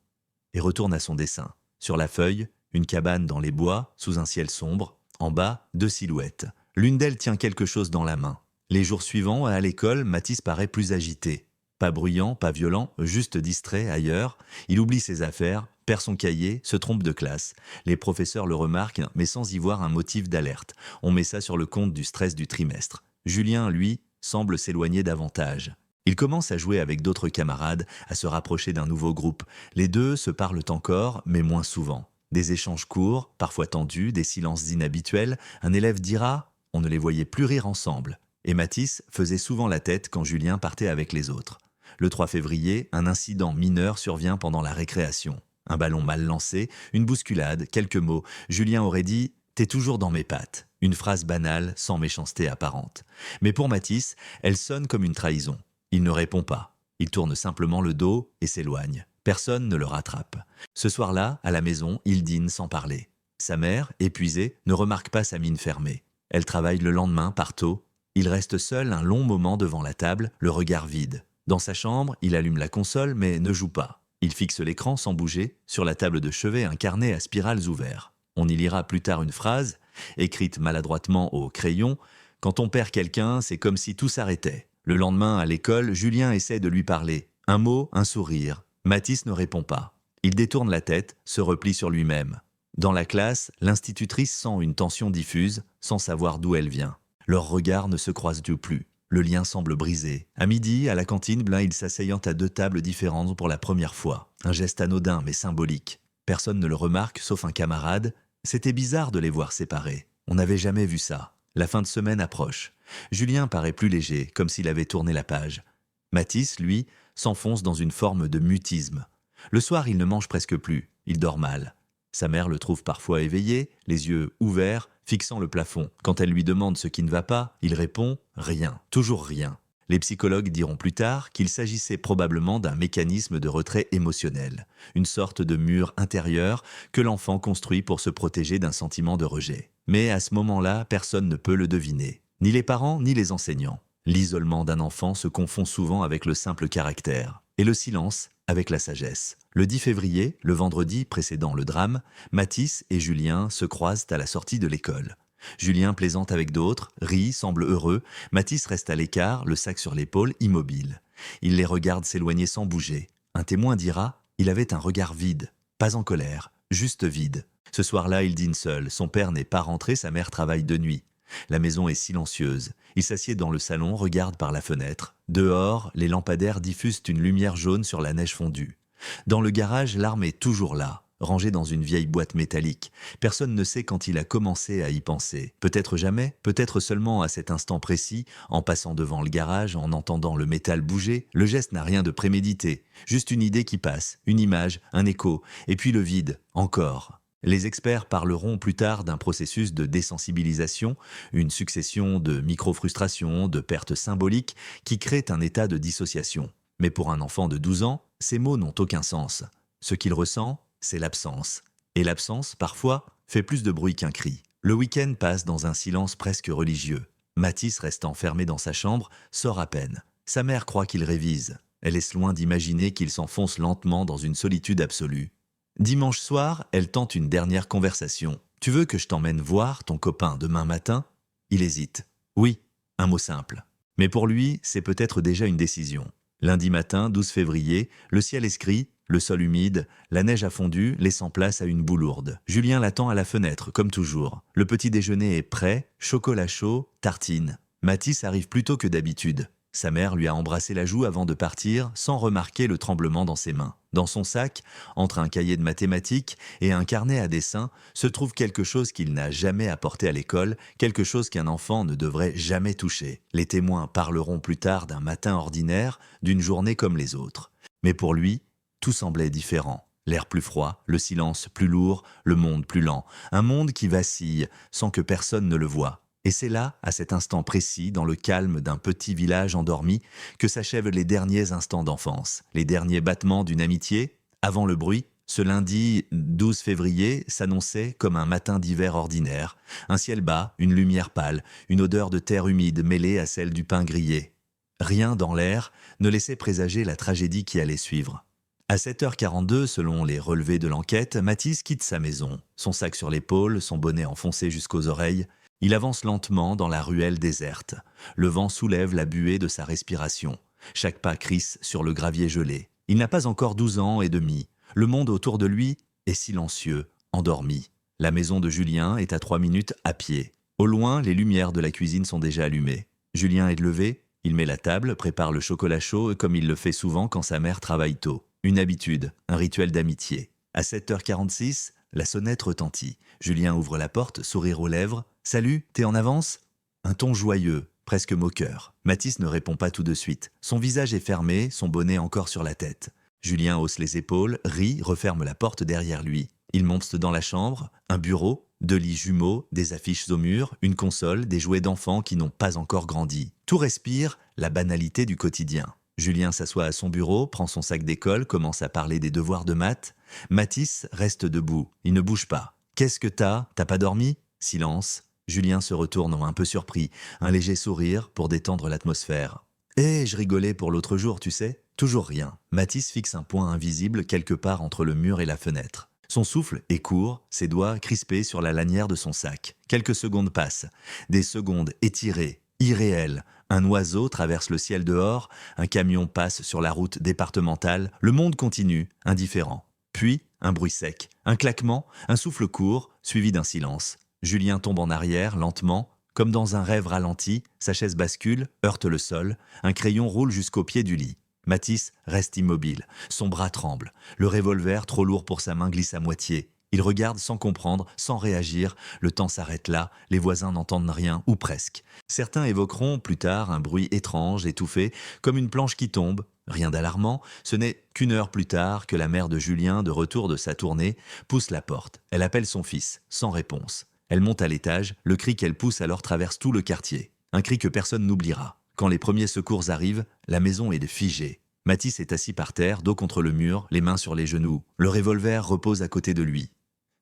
Speaker 1: et retourne à son dessin. Sur la feuille, une cabane dans les bois, sous un ciel sombre. En bas, 2 silhouettes. L'une d'elles tient quelque chose dans la main. Les jours suivants, à l'école, Mathis paraît plus agité. Pas bruyant, pas violent, juste distrait ailleurs. Il oublie ses affaires, perd son cahier, se trompe de classe. Les professeurs le remarquent, mais sans y voir un motif d'alerte. On met ça sur le compte du stress du trimestre. Julien, lui, semble s'éloigner davantage. Il commence à jouer avec d'autres camarades, à se rapprocher d'un nouveau groupe. Les deux se parlent encore, mais moins souvent. Des échanges courts, parfois tendus, des silences inhabituels. Un élève dira « on ne les voyait plus rire ensemble ». Et Mathis faisait souvent la tête quand Julien partait avec les autres. Le 3 février, un incident mineur survient pendant la récréation. Un ballon mal lancé, une bousculade, quelques mots. Julien aurait dit « t'es toujours dans mes pattes ». Une phrase banale, sans méchanceté apparente. Mais pour Mathis, elle sonne comme une trahison. Il ne répond pas. Il tourne simplement le dos et s'éloigne. Personne ne le rattrape. Ce soir-là, à la maison, il dîne sans parler. Sa mère, épuisée, ne remarque pas sa mine fermée. Elle travaille le lendemain par tôt. Il reste seul un long moment devant la table, le regard vide. Dans sa chambre, il allume la console mais ne joue pas. Il fixe l'écran sans bouger. Sur la table de chevet, un carnet à spirales ouverts. On y lira plus tard une phrase, écrite maladroitement au crayon. « Quand on perd quelqu'un, c'est comme si tout s'arrêtait. » Le lendemain, à l'école, Julien essaie de lui parler. Un mot, un sourire. Mathis ne répond pas. Il détourne la tête, se replie sur lui-même. Dans la classe, l'institutrice sent une tension diffuse, sans savoir d'où elle vient. Leurs regards ne se croisent plus. Le lien semble brisé. À midi, à la cantine, ils s'asseyant à 2 tables différentes pour la première fois. Un geste anodin mais symbolique. Personne ne le remarque, sauf un camarade. C'était bizarre de les voir séparés. On n'avait jamais vu ça. La fin de semaine approche. Julien paraît plus léger, comme s'il avait tourné la page. Mathis, lui, s'enfonce dans une forme de mutisme. Le soir, il ne mange presque plus. Il dort mal. Sa mère le trouve parfois éveillé, les yeux ouverts, fixant le plafond. Quand elle lui demande ce qui ne va pas, il répond « rien », toujours rien. Les psychologues diront plus tard qu'il s'agissait probablement d'un mécanisme de retrait émotionnel, une sorte de mur intérieur que l'enfant construit pour se protéger d'un sentiment de rejet. Mais à ce moment-là, personne ne peut le deviner, ni les parents ni les enseignants. L'isolement d'un enfant se confond souvent avec le simple caractère, et le silence avec la sagesse. Le 10 février, le vendredi précédant le drame, Mathis et Julien se croisent à la sortie de l'école. Julien plaisante avec d'autres, rit, semble heureux. Mathis reste à l'écart, le sac sur l'épaule, immobile. Il les regarde s'éloigner sans bouger. Un témoin dira « il avait un regard vide, pas en colère, juste vide ». Ce soir-là, il dîne seul. Son père n'est pas rentré, sa mère travaille de nuit. La maison est silencieuse. Il s'assied dans le salon, regarde par la fenêtre. Dehors, les lampadaires diffusent une lumière jaune sur la neige fondue. Dans le garage, l'arme est toujours là, rangée dans une vieille boîte métallique. Personne ne sait quand il a commencé à y penser. Peut-être jamais, peut-être seulement à cet instant précis, en passant devant le garage, en entendant le métal bouger. Le geste n'a rien de prémédité. Juste une idée qui passe, une image, un écho, et puis le vide, encore. Les experts parleront plus tard d'un processus de désensibilisation, une succession de micro-frustrations, de pertes symboliques qui créent un état de dissociation. Mais pour un enfant de 12 ans, ces mots n'ont aucun sens. Ce qu'il ressent, c'est l'absence. Et l'absence, parfois, fait plus de bruit qu'un cri. Le week-end passe dans un silence presque religieux. Mathis reste enfermé dans sa chambre, sort à peine. Sa mère croit qu'il révise. Elle est loin d'imaginer qu'il s'enfonce lentement dans une solitude absolue. Dimanche soir, elle tente une dernière conversation. « Tu veux que je t'emmène voir ton copain demain matin ?» Il hésite. « Oui », un mot simple. Mais pour lui, c'est peut-être déjà une décision. Lundi matin, 12 février, le ciel est gris, le sol humide, la neige a fondu, laissant place à une boue lourde. Julien l'attend à la fenêtre, comme toujours. Le petit déjeuner est prêt, chocolat chaud, tartine. Mathis arrive plus tôt que d'habitude. Sa mère lui a embrassé la joue avant de partir, sans remarquer le tremblement dans ses mains. Dans son sac, entre un cahier de mathématiques et un carnet à dessin, se trouve quelque chose qu'il n'a jamais apporté à l'école, quelque chose qu'un enfant ne devrait jamais toucher. Les témoins parleront plus tard d'un matin ordinaire, d'une journée comme les autres. Mais pour lui, tout semblait différent. L'air plus froid, le silence plus lourd, le monde plus lent. Un monde qui vacille sans que personne ne le voie. Et c'est là, à cet instant précis, dans le calme d'un petit village endormi, que s'achèvent les derniers instants d'enfance, les derniers battements d'une amitié. Avant le bruit, ce lundi 12 février s'annonçait comme un matin d'hiver ordinaire. Un ciel bas, une lumière pâle, une odeur de terre humide mêlée à celle du pain grillé. Rien dans l'air ne laissait présager la tragédie qui allait suivre. À 7h42, selon les relevés de l'enquête, Mathis quitte sa maison. Son sac sur l'épaule, son bonnet enfoncé jusqu'aux oreilles. Il avance lentement dans la ruelle déserte. Le vent soulève la buée de sa respiration. Chaque pas crisse sur le gravier gelé. Il n'a pas encore 12 ans et demi. Le monde autour de lui est silencieux, endormi. La maison de Julien est à 3 minutes à pied. Au loin, les lumières de la cuisine sont déjà allumées. Julien est levé, il met la table, prépare le chocolat chaud comme il le fait souvent quand sa mère travaille tôt. Une habitude, un rituel d'amitié. À 7h46, la sonnette retentit. Julien ouvre la porte, sourire aux lèvres. « Salut, t'es en avance ?» Un ton joyeux, presque moqueur. Mathis ne répond pas tout de suite. Son visage est fermé, son bonnet encore sur la tête. Julien hausse les épaules, rit, referme la porte derrière lui. Il monte dans la chambre, un bureau, 2 lits jumeaux, des affiches au mur, une console, des jouets d'enfants qui n'ont pas encore grandi. Tout respire la banalité du quotidien. Julien s'assoit à son bureau, prend son sac d'école, commence à parler des devoirs de maths. Mathis reste debout, il ne bouge pas. « Qu'est-ce que t'as pas dormi ?» Silence. Julien se retourne un peu surpris, un léger sourire pour détendre l'atmosphère. « Je rigolais pour l'autre jour, tu sais ?» Toujours rien. Mathis fixe un point invisible quelque part entre le mur et la fenêtre. Son souffle est court, ses doigts crispés sur la lanière de son sac. Quelques secondes passent. Des secondes étirées, irréelles. Un oiseau traverse le ciel dehors, un camion passe sur la route départementale. Le monde continue, indifférent. Puis, un bruit sec, un claquement, un souffle court, suivi d'un silence. Julien tombe en arrière, lentement, comme dans un rêve ralenti. Sa chaise bascule, heurte le sol. Un crayon roule jusqu'au pied du lit. Mathis reste immobile. Son bras tremble. Le revolver, trop lourd pour sa main, glisse à moitié. Il regarde sans comprendre, sans réagir. Le temps s'arrête là. Les voisins n'entendent rien, ou presque. Certains évoqueront plus tard un bruit étrange, étouffé, comme une planche qui tombe. Rien d'alarmant. Ce n'est qu'1 heure plus tard que la mère de Julien, de retour de sa tournée, pousse la porte. Elle appelle son fils, sans réponse. Elle monte à l'étage. Le cri qu'elle pousse alors traverse tout le quartier. Un cri que personne n'oubliera. Quand les premiers secours arrivent, la maison est figée. Mathis est assis par terre, dos contre le mur, les mains sur les genoux. Le revolver repose à côté de lui.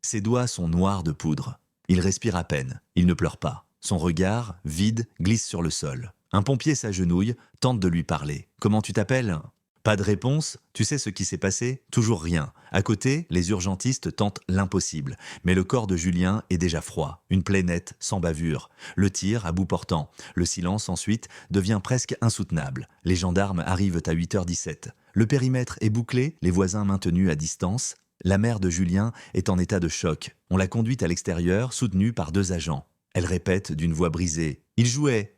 Speaker 1: Ses doigts sont noirs de poudre. Il respire à peine. Il ne pleure pas. Son regard, vide, glisse sur le sol. Un pompier s'agenouille, tente de lui parler. « Comment tu t'appelles ?» Pas de réponse. Tu sais ce qui s'est passé? Toujours rien. À côté, les urgentistes tentent l'impossible. Mais le corps de Julien est déjà froid. Une plaie nette, sans bavure. Le tir à bout portant. Le silence, ensuite, devient presque insoutenable. Les gendarmes arrivent à 8h17. Le périmètre est bouclé, les voisins maintenus à distance. La mère de Julien est en état de choc. On l'a conduite à l'extérieur, soutenue par 2 agents. Elle répète d'une voix brisée. « Il jouait.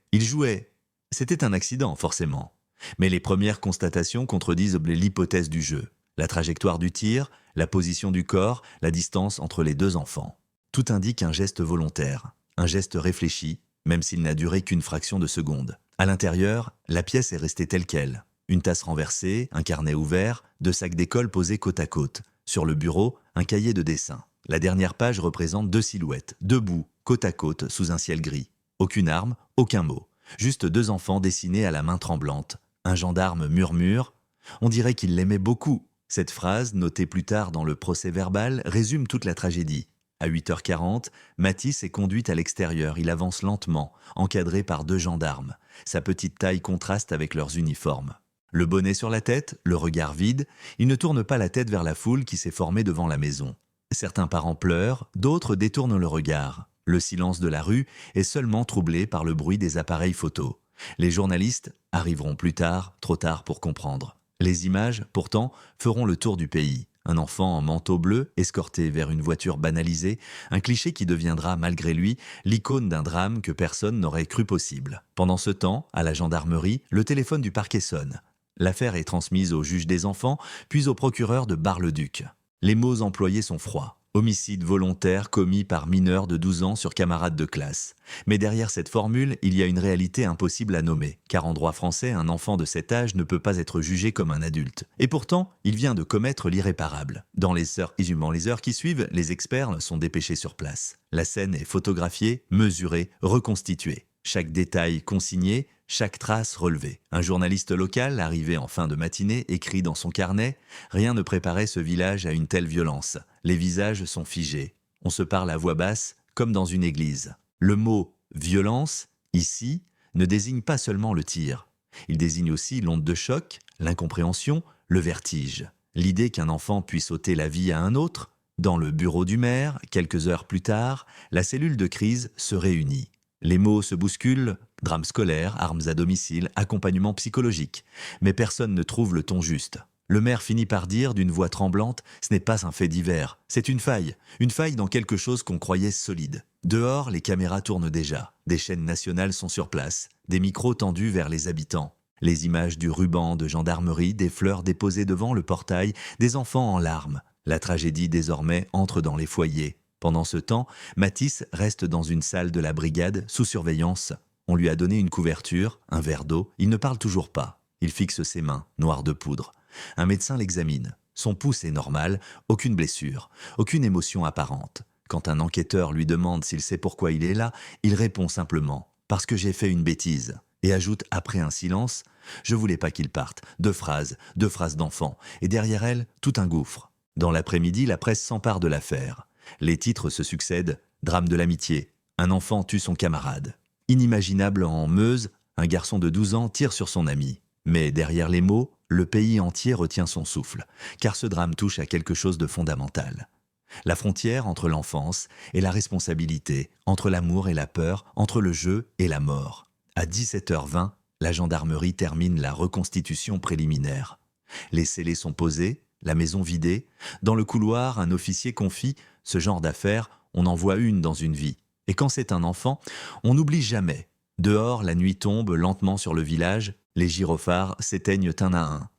Speaker 1: C'était un accident, forcément. Mais les premières constatations contredisent l'hypothèse du jeu. La trajectoire du tir, la position du corps, la distance entre les 2 enfants. Tout indique un geste volontaire, un geste réfléchi, même s'il n'a duré qu'une fraction de seconde. À l'intérieur, la pièce est restée telle qu'elle. Une tasse renversée, un carnet ouvert, 2 sacs d'école posés côte à côte. Sur le bureau, un cahier de dessin. La dernière page représente 2 silhouettes, debout, côte à côte, sous un ciel gris. Aucune arme, aucun mot. Juste 2 enfants dessinés à la main tremblante. Un gendarme murmure « On dirait qu'il l'aimait beaucoup ». Cette phrase, notée plus tard dans le procès-verbal, résume toute la tragédie. À 8h40, Mathis est conduit à l'extérieur. Il avance lentement, encadré par 2 gendarmes. Sa petite taille contraste avec leurs uniformes. Le bonnet sur la tête, le regard vide, il ne tourne pas la tête vers la foule qui s'est formée devant la maison. Certains parents pleurent, d'autres détournent le regard. Le silence de la rue est seulement troublé par le bruit des appareils photo. Les journalistes arriveront plus tard, trop tard pour comprendre. Les images, pourtant, feront le tour du pays. Un enfant en manteau bleu, escorté vers une voiture banalisée, un cliché qui deviendra, malgré lui, l'icône d'un drame que personne n'aurait cru possible. Pendant ce temps, à la gendarmerie, le téléphone du parquet sonne. L'affaire est transmise au juge des enfants, puis au procureur de Bar-le-Duc. Les mots employés sont froids. Homicide volontaire commis par mineur de 12 ans sur camarade de classe. Mais derrière cette formule, il y a une réalité impossible à nommer, car en droit français, un enfant de cet âge ne peut pas être jugé comme un adulte. Et pourtant, il vient de commettre l'irréparable. Dans les heures qui suivent, les experts sont dépêchés sur place. La scène est photographiée, mesurée, reconstituée. Chaque détail consigné, chaque trace relevée. Un journaliste local, arrivé en fin de matinée, écrit dans son carnet « Rien ne préparait ce village à une telle violence. Les visages sont figés. On se parle à voix basse, comme dans une église. » Le mot « violence », ici, ne désigne pas seulement le tir. Il désigne aussi l'onde de choc, l'incompréhension, le vertige. L'idée qu'un enfant puisse ôter la vie à un autre. Dans le bureau du maire, quelques heures plus tard, la cellule de crise se réunit. Les mots se bousculent, drame scolaire, armes à domicile, accompagnement psychologique. Mais personne ne trouve le ton juste. Le maire finit par dire d'une voix tremblante « Ce n'est pas un fait divers, c'est une faille dans quelque chose qu'on croyait solide. » Dehors, les caméras tournent déjà. Des chaînes nationales sont sur place, des micros tendus vers les habitants. Les images du ruban de gendarmerie, des fleurs déposées devant le portail, des enfants en larmes. La tragédie désormais entre dans les foyers. Pendant ce temps, Mathis reste dans une salle de la brigade sous surveillance. On lui a donné une couverture, un verre d'eau. Il ne parle toujours pas. Il fixe ses mains, noires de poudre. Un médecin l'examine. Son pouce est normal, aucune blessure, aucune émotion apparente. Quand un enquêteur lui demande s'il sait pourquoi il est là, il répond simplement « Parce que j'ai fait une bêtise » et ajoute après un silence « Je voulais pas qu'il parte ». Deux phrases d'enfant. Et derrière elle, tout un gouffre. Dans l'après-midi, la presse s'empare de l'affaire. Les titres se succèdent, drame de l'amitié, un enfant tue son camarade. Inimaginable en Meuse, un garçon de 12 ans tire sur son ami. Mais derrière les mots, le pays entier retient son souffle, car ce drame touche à quelque chose de fondamental. La frontière entre l'enfance et la responsabilité, entre l'amour et la peur, entre le jeu et la mort. À 17h20, la gendarmerie termine la reconstitution préliminaire. Les scellés sont posés, la maison vidée. Dans le couloir, un officier confie « Ce genre d'affaires, on en voit une dans une vie. Et quand c'est un enfant, on n'oublie jamais. » Dehors, la nuit tombe lentement sur le village, les gyrophares s'éteignent un à un.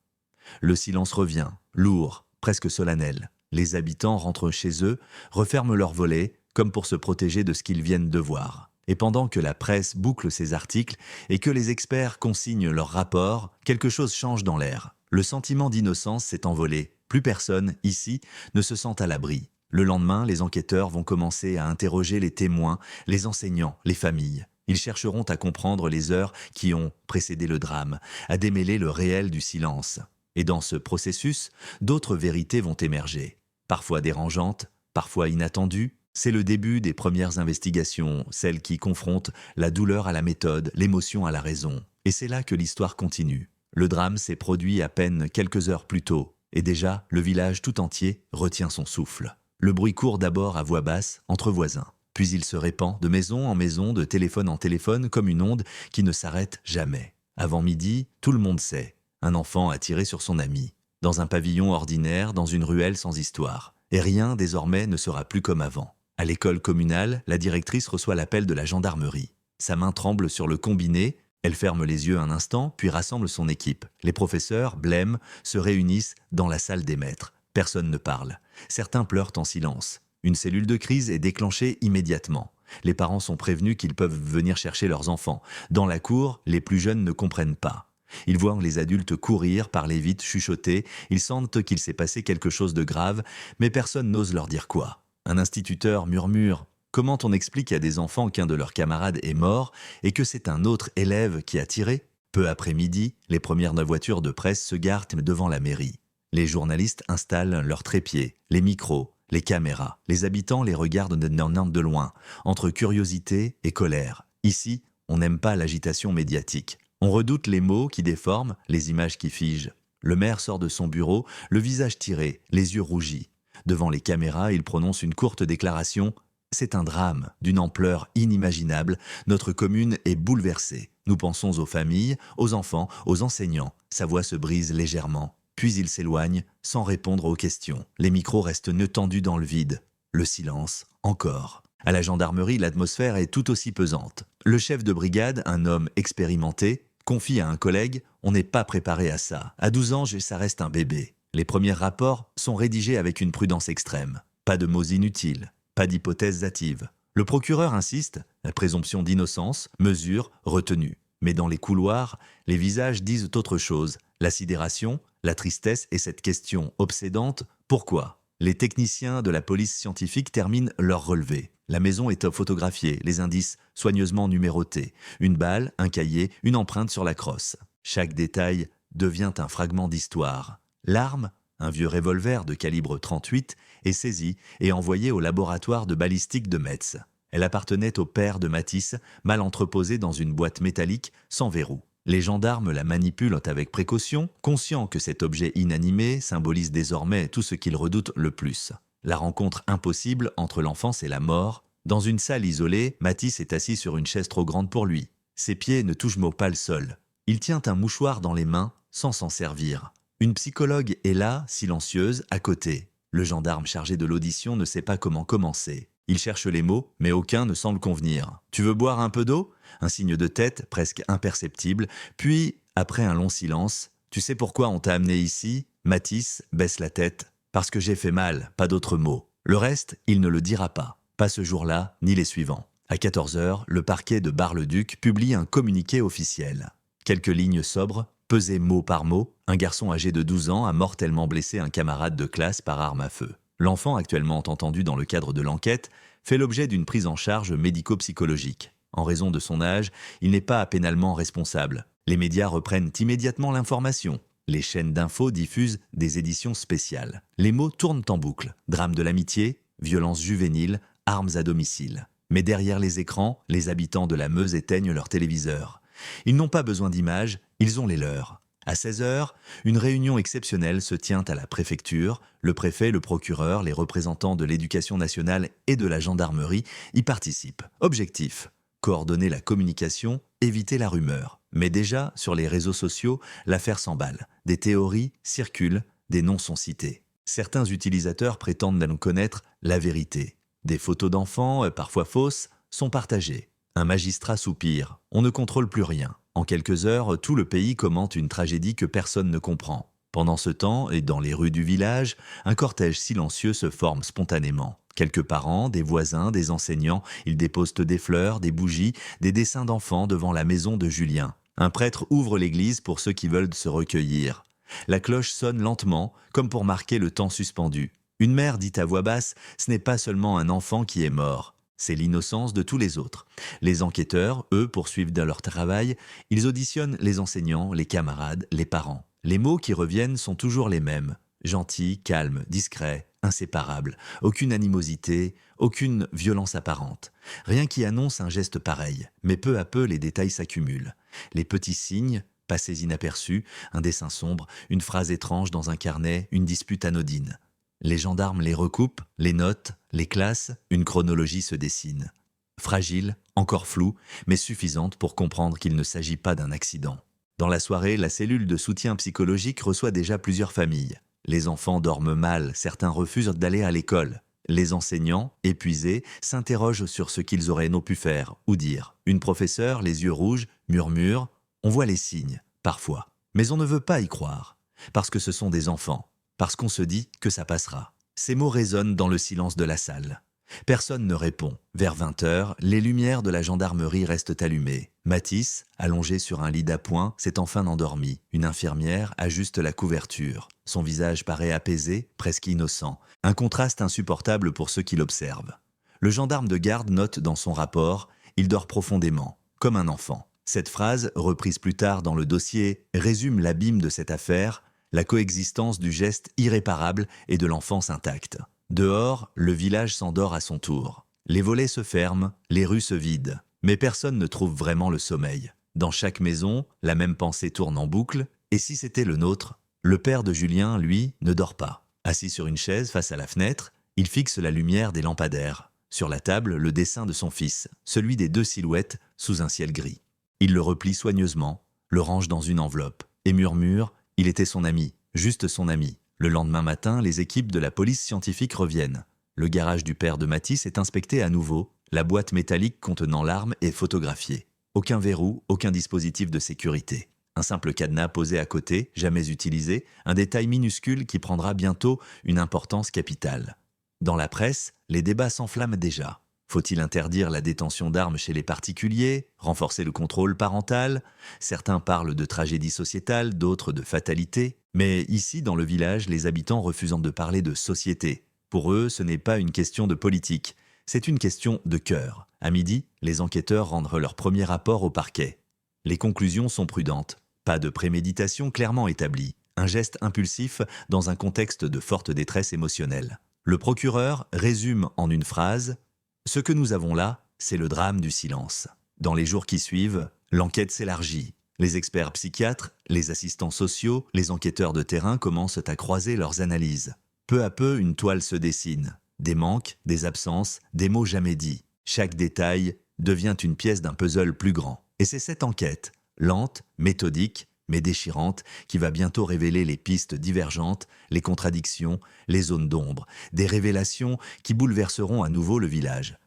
Speaker 1: Le silence revient, lourd, presque solennel. Les habitants rentrent chez eux, referment leurs volets, comme pour se protéger de ce qu'ils viennent de voir. Et pendant que la presse boucle ses articles et que les experts consignent leurs rapports, quelque chose change dans l'air. Le sentiment d'innocence s'est envolé. Plus personne, ici, ne se sent à l'abri. Le lendemain, les enquêteurs vont commencer à interroger les témoins, les enseignants, les familles. Ils chercheront à comprendre les heures qui ont précédé le drame, à démêler le réel du silence. Et dans ce processus, d'autres vérités vont émerger. Parfois dérangeantes, parfois inattendues. C'est le début des premières investigations, celles qui confrontent la douleur à la méthode, l'émotion à la raison. Et c'est là que l'histoire continue. Le drame s'est produit à peine quelques heures plus tôt, et déjà, le village tout entier retient son souffle. Le bruit court d'abord à voix basse, entre voisins. Puis il se répand de maison en maison, de téléphone en téléphone, comme une onde qui ne s'arrête jamais. Avant midi, tout le monde sait. Un enfant a tiré sur son ami. Dans un pavillon ordinaire, dans une ruelle sans histoire. Et rien, désormais, ne sera plus comme avant. À l'école communale, la directrice reçoit l'appel de la gendarmerie. Sa main tremble sur le combiné. Elle ferme les yeux un instant, puis rassemble son équipe. Les professeurs, blêmes, se réunissent dans la salle des maîtres. Personne ne parle. Certains pleurent en silence. Une cellule de crise est déclenchée immédiatement. Les parents sont prévenus qu'ils peuvent venir chercher leurs enfants. Dans la cour, les plus jeunes ne comprennent pas. Ils voient les adultes courir, parler vite, chuchoter. Ils sentent qu'il s'est passé quelque chose de grave, mais personne n'ose leur dire quoi. Un instituteur murmure « Comment on explique à des enfants qu'un de leurs camarades est mort et que c'est un autre élève qui a tiré ?» Peu après midi, les premières voitures de presse se garent devant la mairie. Les journalistes installent leurs trépieds, les micros, les caméras. Les habitants les regardent de loin, entre curiosité et colère. Ici, on n'aime pas l'agitation médiatique. On redoute les mots qui déforment, les images qui figent. Le maire sort de son bureau, le visage tiré, les yeux rougis. Devant les caméras, il prononce une courte déclaration. « C'est un drame d'une ampleur inimaginable. Notre commune est bouleversée. Nous pensons aux familles, aux enfants, aux enseignants. » Sa voix se brise légèrement. Puis il s'éloigne, sans répondre aux questions. Les micros restent nœuds tendus dans le vide. Le silence, encore. À la gendarmerie, l'atmosphère est tout aussi pesante. Le chef de brigade, un homme expérimenté, confie à un collègue « On n'est pas préparé à ça. À 12 ans, ça reste un bébé. » Les premiers rapports sont rédigés avec une prudence extrême. Pas de mots inutiles, pas d'hypothèses hâtives. Le procureur insiste, la présomption d'innocence, mesure, retenue. Mais dans les couloirs, les visages disent autre chose. La sidération, la tristesse et cette question obsédante, pourquoi? Les techniciens de la police scientifique terminent leur relevé. La maison est photographiée, les indices soigneusement numérotés. Une balle, un cahier, une empreinte sur la crosse. Chaque détail devient un fragment d'histoire. L'arme, un vieux revolver de calibre 38, est saisie et envoyée au laboratoire de balistique de Metz. Elle appartenait au père de Matisse, mal entreposée dans une boîte métallique sans verrou. Les gendarmes la manipulent avec précaution, conscients que cet objet inanimé symbolise désormais tout ce qu'ils redoutent le plus. La rencontre impossible entre l'enfance et la mort. Dans une salle isolée, Matisse est assis sur une chaise trop grande pour lui. Ses pieds ne touchent mot pas le sol. Il tient un mouchoir dans les mains, sans s'en servir. Une psychologue est là, silencieuse, à côté. Le gendarme chargé de l'audition ne sait pas comment commencer. Il cherche les mots, mais aucun ne semble convenir. « Tu veux boire un peu d'eau ?» Un signe de tête, presque imperceptible. Puis, après un long silence, « Tu sais pourquoi on t'a amené ici ?» Matisse baisse la tête. « Parce que j'ai fait mal, pas d'autres mots. » Le reste, il ne le dira pas. Pas ce jour-là, ni les suivants. À 14 heures, le parquet de Bar-le-Duc publie un communiqué officiel. Quelques lignes sobres, pesées mot par mot, un garçon âgé de 12 ans a mortellement blessé un camarade de classe par arme à feu. L'enfant, actuellement entendu dans le cadre de l'enquête, fait l'objet d'une prise en charge médico-psychologique. En raison de son âge, il n'est pas pénalement responsable. Les médias reprennent immédiatement l'information. Les chaînes d'infos diffusent des éditions spéciales. Les mots tournent en boucle. Drame de l'amitié, violence juvénile, armes à domicile. Mais derrière les écrans, les habitants de la Meuse éteignent leurs téléviseurs. Ils n'ont pas besoin d'images, ils ont les leurs. À 16 heures, une réunion exceptionnelle se tient à la préfecture. Le préfet, le procureur, les représentants de l'éducation nationale et de la gendarmerie y participent. Objectif : coordonner la communication, éviter la rumeur. Mais déjà, sur les réseaux sociaux, l'affaire s'emballe. Des théories circulent, des noms sont cités. Certains utilisateurs prétendent n'en connaître la vérité. Des photos d'enfants, parfois fausses, sont partagées. Un magistrat soupire. On ne contrôle plus rien. En quelques heures, tout le pays commente une tragédie que personne ne comprend. Pendant ce temps, et dans les rues du village, un cortège silencieux se forme spontanément. Quelques parents, des voisins, des enseignants, ils déposent des fleurs, des bougies, des dessins d'enfants devant la maison de Julien. Un prêtre ouvre l'église pour ceux qui veulent se recueillir. La cloche sonne lentement, comme pour marquer le temps suspendu. Une mère dit à voix basse « Ce n'est pas seulement un enfant qui est mort ». C'est l'innocence de tous les autres. Les enquêteurs, eux, poursuivent dans leur travail. Ils auditionnent les enseignants, les camarades, les parents. Les mots qui reviennent sont toujours les mêmes. Gentil, calme, discret, inséparable. Aucune animosité, aucune violence apparente. Rien qui annonce un geste pareil. Mais peu à peu, les détails s'accumulent. Les petits signes, passés inaperçus, un dessin sombre, une phrase étrange dans un carnet, une dispute anodine. Les gendarmes les recoupent, les notent, les classent, une chronologie se dessine. Fragile, encore floue, mais suffisante pour comprendre qu'il ne s'agit pas d'un accident. Dans la soirée, la cellule de soutien psychologique reçoit déjà plusieurs familles. Les enfants dorment mal, certains refusent d'aller à l'école. Les enseignants, épuisés, s'interrogent sur ce qu'ils auraient pu faire ou dire. Une professeure, les yeux rouges, murmure. On voit les signes, parfois. Mais on ne veut pas y croire, parce que ce sont des enfants. Parce qu'on se dit que ça passera. Ces mots résonnent dans le silence de la salle. Personne ne répond. Vers 20 heures, les lumières de la gendarmerie restent allumées. Matisse, allongé sur un lit d'appoint, s'est enfin endormi. Une infirmière ajuste la couverture. Son visage paraît apaisé, presque innocent. Un contraste insupportable pour ceux qui l'observent. Le gendarme de garde note dans son rapport « Il dort profondément, comme un enfant ». Cette phrase, reprise plus tard dans le dossier, résume l'abîme de cette affaire, la coexistence du geste irréparable et de l'enfance intacte. Dehors, le village s'endort à son tour. Les volets se ferment, les rues se vident. Mais personne ne trouve vraiment le sommeil. Dans chaque maison, la même pensée tourne en boucle. Et si c'était le nôtre ? Le père de Julien, lui, ne dort pas. Assis sur une chaise face à la fenêtre, il fixe la lumière des lampadaires. Sur la table, le dessin de son fils, celui des 2 silhouettes sous un ciel gris. Il le replie soigneusement, le range dans une enveloppe et murmure « Il était son ami, juste son ami ». Le lendemain matin, les équipes de la police scientifique reviennent. Le garage du père de Matisse est inspecté à nouveau. La boîte métallique contenant l'arme est photographiée. Aucun verrou, aucun dispositif de sécurité. Un simple cadenas posé à côté, jamais utilisé, un détail minuscule qui prendra bientôt une importance capitale. Dans la presse, les débats s'enflamment déjà. Faut-il interdire la détention d'armes chez les particuliers, renforcer le contrôle parental? Certains parlent de tragédie sociétale, d'autres de fatalité. Mais ici, dans le village, les habitants refusent de parler de société. Pour eux, ce n'est pas une question de politique, c'est une question de cœur. À midi, les enquêteurs rendent leur premier rapport au parquet. Les conclusions sont prudentes. Pas de préméditation clairement établie. Un geste impulsif dans un contexte de forte détresse émotionnelle. Le procureur résume en une phrase « Ce que nous avons là, c'est le drame du silence ». Dans les jours qui suivent, l'enquête s'élargit. Les experts psychiatres, les assistants sociaux, les enquêteurs de terrain commencent à croiser leurs analyses. Peu à peu, une toile se dessine. Des manques, des absences, des mots jamais dits. Chaque détail devient une pièce d'un puzzle plus grand. Et c'est cette enquête, lente, méthodique, mais déchirante, qui va bientôt révéler les pistes divergentes, les contradictions, les zones d'ombre, des révélations qui bouleverseront à nouveau le village.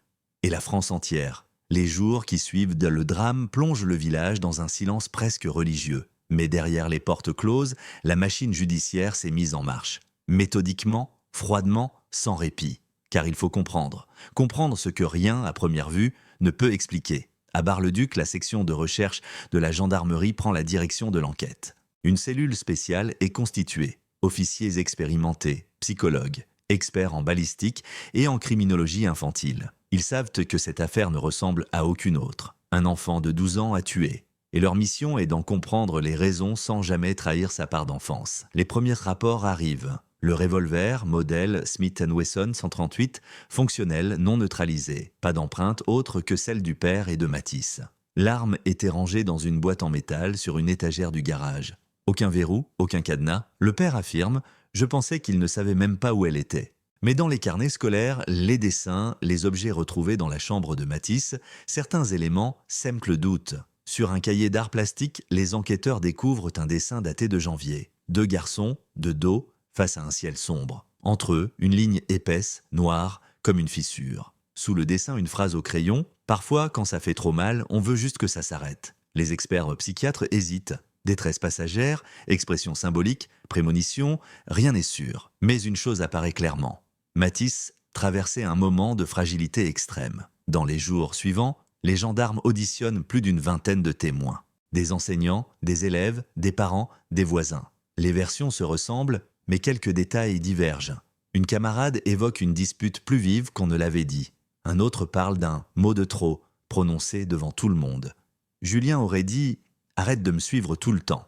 Speaker 1: Et la France entière. Les jours qui suivent le drame plongent le village dans un silence presque religieux. Mais derrière les portes closes, la machine judiciaire s'est mise en marche. Méthodiquement, froidement, sans répit. Car il faut comprendre ce que rien, à première vue, ne peut expliquer. À Bar-le-Duc, la section de recherche de la gendarmerie prend la direction de l'enquête. Une cellule spéciale est constituée. Officiers expérimentés, psychologues, experts en balistique et en criminologie infantile. Ils savent que cette affaire ne ressemble à aucune autre. Un enfant de 12 ans a tué. Et leur mission est d'en comprendre les raisons sans jamais trahir sa part d'enfance. Les premiers rapports arrivent. Le revolver, modèle Smith & Wesson 138, fonctionnel, non neutralisé. Pas d'empreinte autre que celle du père et de Matisse. L'arme était rangée dans une boîte en métal sur une étagère du garage. Aucun verrou, aucun cadenas. Le père affirme « Je pensais qu'il ne savait même pas où elle était ». Mais dans les carnets scolaires, les dessins, les objets retrouvés dans la chambre de Matisse, certains éléments sèment le doute. Sur un cahier d'art plastique, les enquêteurs découvrent un dessin daté de janvier. 2 garçons, de dos, face à un ciel sombre. Entre eux, une ligne épaisse, noire, comme une fissure. Sous le dessin, une phrase au crayon. Parfois, quand ça fait trop mal, on veut juste que ça s'arrête. Les experts psychiatres hésitent. Détresse passagère, expression symbolique, prémonition, rien n'est sûr. Mais une chose apparaît clairement. Matisse traversait un moment de fragilité extrême. Dans les jours suivants, les gendarmes auditionnent plus d'une vingtaine de témoins. Des enseignants, des élèves, des parents, des voisins. Les versions se ressemblent, mais quelques détails divergent. Une camarade évoque une dispute plus vive qu'on ne l'avait dit. Un autre parle d'un mot de trop, prononcé devant tout le monde. Julien aurait dit « Arrête de me suivre tout le temps ».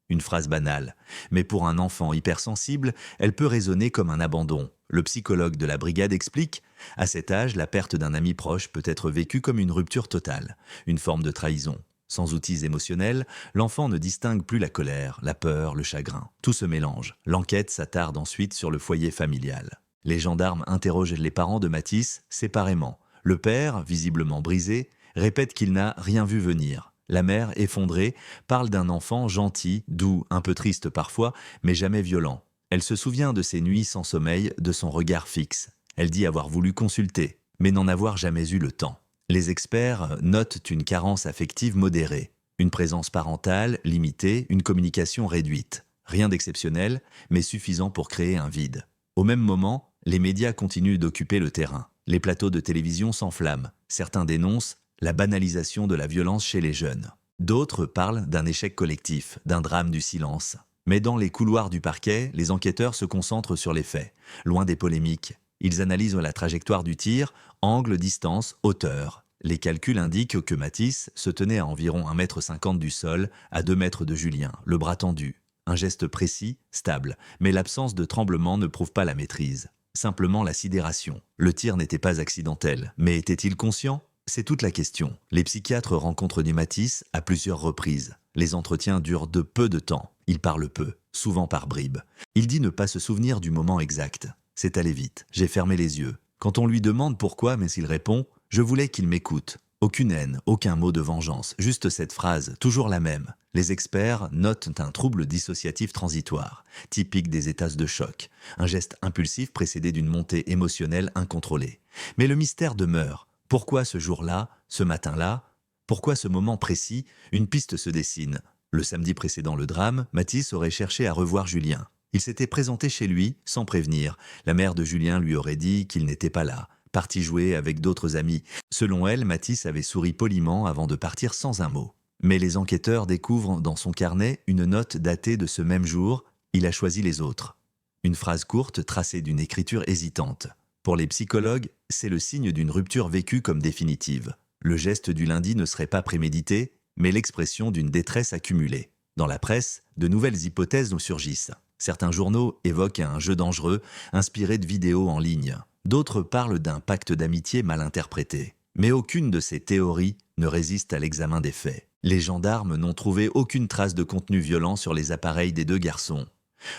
Speaker 1: Une phrase banale, mais pour un enfant hypersensible, elle peut résonner comme un abandon. Le psychologue de la brigade explique « À cet âge, la perte d'un ami proche peut être vécue comme une rupture totale, une forme de trahison. Sans outils émotionnels, l'enfant ne distingue plus la colère, la peur, le chagrin. Tout se mélange. L'enquête s'attarde ensuite sur le foyer familial. Les gendarmes interrogent les parents de Matisse séparément. Le père, visiblement brisé, répète qu'il n'a rien vu venir. La mère, effondrée, parle d'un enfant gentil, doux, un peu triste parfois, mais jamais violent. Elle se souvient de ses nuits sans sommeil, de son regard fixe. Elle dit avoir voulu consulter, mais n'en avoir jamais eu le temps. Les experts notent une carence affective modérée, une présence parentale limitée, une communication réduite. Rien d'exceptionnel, mais suffisant pour créer un vide. Au même moment, les médias continuent d'occuper le terrain. Les plateaux de télévision s'enflamment. Certains dénoncent la banalisation de la violence chez les jeunes. D'autres parlent d'un échec collectif, d'un drame du silence. Mais dans les couloirs du parquet, les enquêteurs se concentrent sur les faits, loin des polémiques. Ils analysent la trajectoire du tir, angle, distance, hauteur. Les calculs indiquent que Matisse se tenait à environ 1,50 m du sol, à 2 mètres de Julien, le bras tendu. Un geste précis, stable, mais l'absence de tremblement ne prouve pas la maîtrise. Simplement la sidération. Le tir n'était pas accidentel, mais était-il conscient ? C'est toute la question. Les psychiatres rencontrent du Matisse à plusieurs reprises. Les entretiens durent de peu de temps. Il parle peu, souvent par bribes. Il dit ne pas se souvenir du moment exact. C'est allé vite. J'ai fermé les yeux. Quand on lui demande pourquoi, mais il répond « Je voulais qu'il m'écoute ». Aucune haine, aucun mot de vengeance, juste cette phrase, toujours la même. Les experts notent un trouble dissociatif transitoire, typique des états de choc. Un geste impulsif précédé d'une montée émotionnelle incontrôlée. Mais le mystère demeure. Pourquoi ce jour-là, ce matin-là? Pourquoi ce moment précis? Une piste se dessine. Le samedi précédant le drame, Matisse aurait cherché à revoir Julien. Il s'était présenté chez lui sans prévenir. La mère de Julien lui aurait dit qu'il n'était pas là, parti jouer avec d'autres amis. Selon elle, Mathis avait souri poliment avant de partir sans un mot. Mais les enquêteurs découvrent dans son carnet une note datée de ce même jour. Il a choisi les autres. Une phrase courte tracée d'une écriture hésitante. Pour les psychologues, c'est le signe d'une rupture vécue comme définitive. Le geste du lundi ne serait pas prémédité, mais l'expression d'une détresse accumulée. Dans la presse, de nouvelles hypothèses nous surgissent. Certains journaux évoquent un jeu dangereux, inspiré de vidéos en ligne. D'autres parlent d'un pacte d'amitié mal interprété. Mais aucune de ces théories ne résiste à l'examen des faits. Les gendarmes n'ont trouvé aucune trace de contenu violent sur les appareils des deux garçons.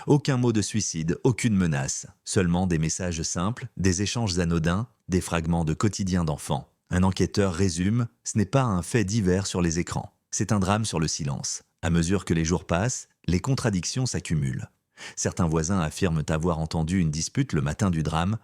Speaker 1: Aucun mot de suicide, aucune menace. Seulement des messages simples, des échanges anodins, des fragments de quotidien d'enfants. Un enquêteur résume, ce n'est pas un fait divers sur les écrans. C'est un drame sur le silence. À mesure que les jours passent, les contradictions s'accumulent. Certains voisins affirment avoir entendu une dispute le matin du drame.